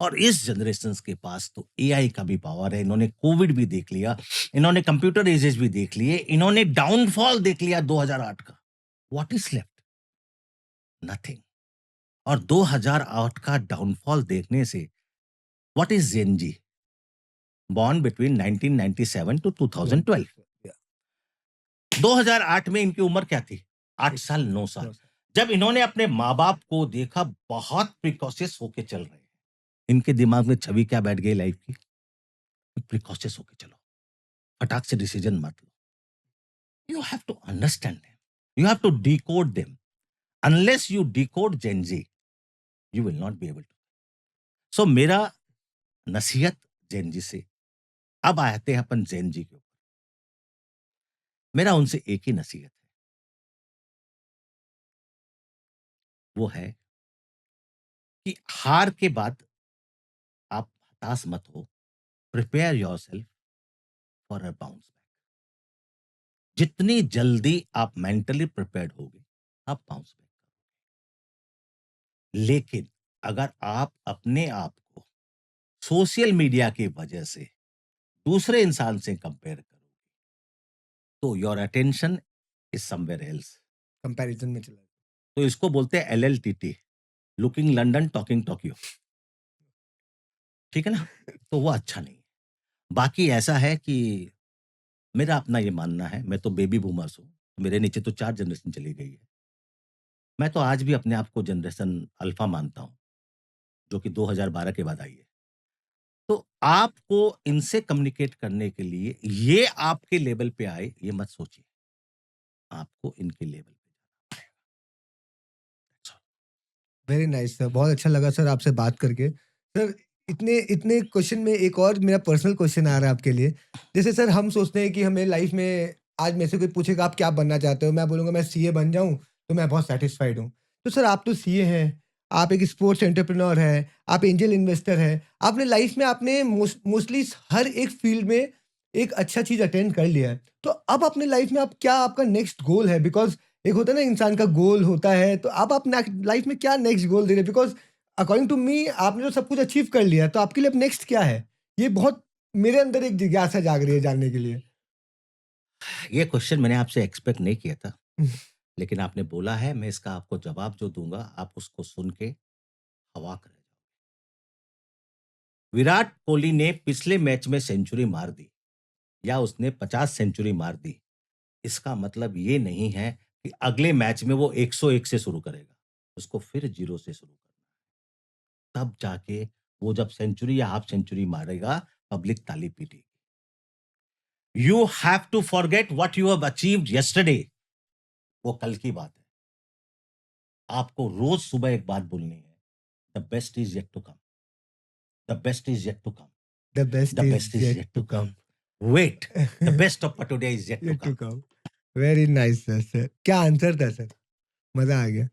और इस जनरेशन के पास तो एआई का भी पावर है। इन्होंने कोविड भी देख लिया, इन्होंने कंप्यूटर एजेस भी देख लिए, इन्होंने डाउनफॉल देख लिया 2008 का। What is left? नथिंग। और 2008 का डाउनफॉल देखने से, what is Gen Z? Born between 1997 to 2012। 2008 में इनकी उम्र क्या थी? 8 साल 9 साल। जब इन्होंने अपने माँ बाप को देखा बहुत प्रिकॉशियस होके चल रहे हैं, इनके दिमाग में छवि क्या बैठ गई लाइफ की? प्रिकॉशियस होके चलो, फटाक से डिसीजन मत लो। You have to understand them, you have to decode them. Unless you decode gen z, you will not be able to. So मेरा नसीहत जेनजी से, अब आते हैं अपन जेनजी के ऊपर। मेरा उनसे एक ही नसीहत है, वो है कि हार के बाद आप हताश मत हो। Prepare yourself for a bounce back. जितनी जल्दी आप मेंटली प्रिपेयर्ड होगे, आप बाउंस बैक करोगे। लेकिन अगर आप अपने आप को सोशल मीडिया की वजह से दूसरे इंसान से कंपेयर करोगे, तो your attention is somewhere else. Comparison में चला तो इसको बोलते हैं LLTT, looking London talking Tokyo. ठीक है ना? तो वो अच्छा नहीं है। बाकी ऐसा है कि मेरा अपना ये मानना है, मैं तो बेबी बूमर्स हूँ, मेरे नीचे तो 4 जनरेशन चली गई है। मैं तो आज भी अपने आप को जनरेशन अल्फा मानता हूँ, जो कि 2012 के बाद आई है। तो आपको इनसे कम्युनिकेट करने के लिए ये आपके लेवल पे आए, ये मत सोचिए। आपको इनके लेवल पे जाना पड़ेगा। That's all. Very nice sir, बहुत अच्छा लगा सर आपसे बात करके। सर इतने इतने क्वेश्चन में एक और मेरा पर्सनल क्वेश्चन आ रहा है आपके लिए। जैसे सर हम सोचते हैं कि हमें लाइफ में आज मेरे से कोई पूछेगा आप क्या बनना चाहते हो, मैं बोलूँगा मैं सीए बन जाऊँ तो मैं बहुत सैटिस्फाइड हूँ। तो सर आप तो सीए हैं, आप एक स्पोर्ट्स एंटरप्रेन्योर हैं, आप एंजल इन्वेस्टर हैं, आपने लाइफ में आपने मोस्टली हर एक फील्ड में एक अच्छा चीज़ अटेंड कर लिया है। तो अब अपने लाइफ में आप क्या आपका नेक्स्ट गोल है? बिकॉज़ एक होता है ना इंसान का गोल होता है, तो अब आप लाइफ में क्या नेक्स्ट गोल दे रहे हैं? बिकॉज़ अकॉर्डिंग टू मी आपने तो सब कुछ अचीव कर लिया, तो आपके लिए अब नेक्स्ट क्या है? ये बहुत मेरे अंदर एक जिज्ञासा जाग रही है जानने के लिए। ये क्वेश्चन मैंने आपसे एक्सपेक्ट नहीं किया था, लेकिन आपने बोला है, मैं इसका आपको जवाब जो दूंगा, आप उसको सुन के अवाक रह जाओ। विराट कोहली ने पिछले मैच में सेंचुरी मार दी या उसने 50 सेंचुरी मार दी, इसका मतलब ये नहीं है कि अगले मैच में वो 101 से शुरू करेगा। उसको फिर 0 से शुरू करना है। तब जाके वो जब सेंचुरी या हाफ सेंचुरी मारेगा, पब्लिक ताली पीटेगी। You have to forget what you have achieved yesterday. वो कल की बात है। आपको रोज सुबह एक बात बोलनी है, the best is yet to come, the best is yet to come, the best the best is is yet yet to to come. Come, wait, the best of today is yet to yet to come. Come. Very nice sir. Sir क्या answer था sir, मजा आ गया।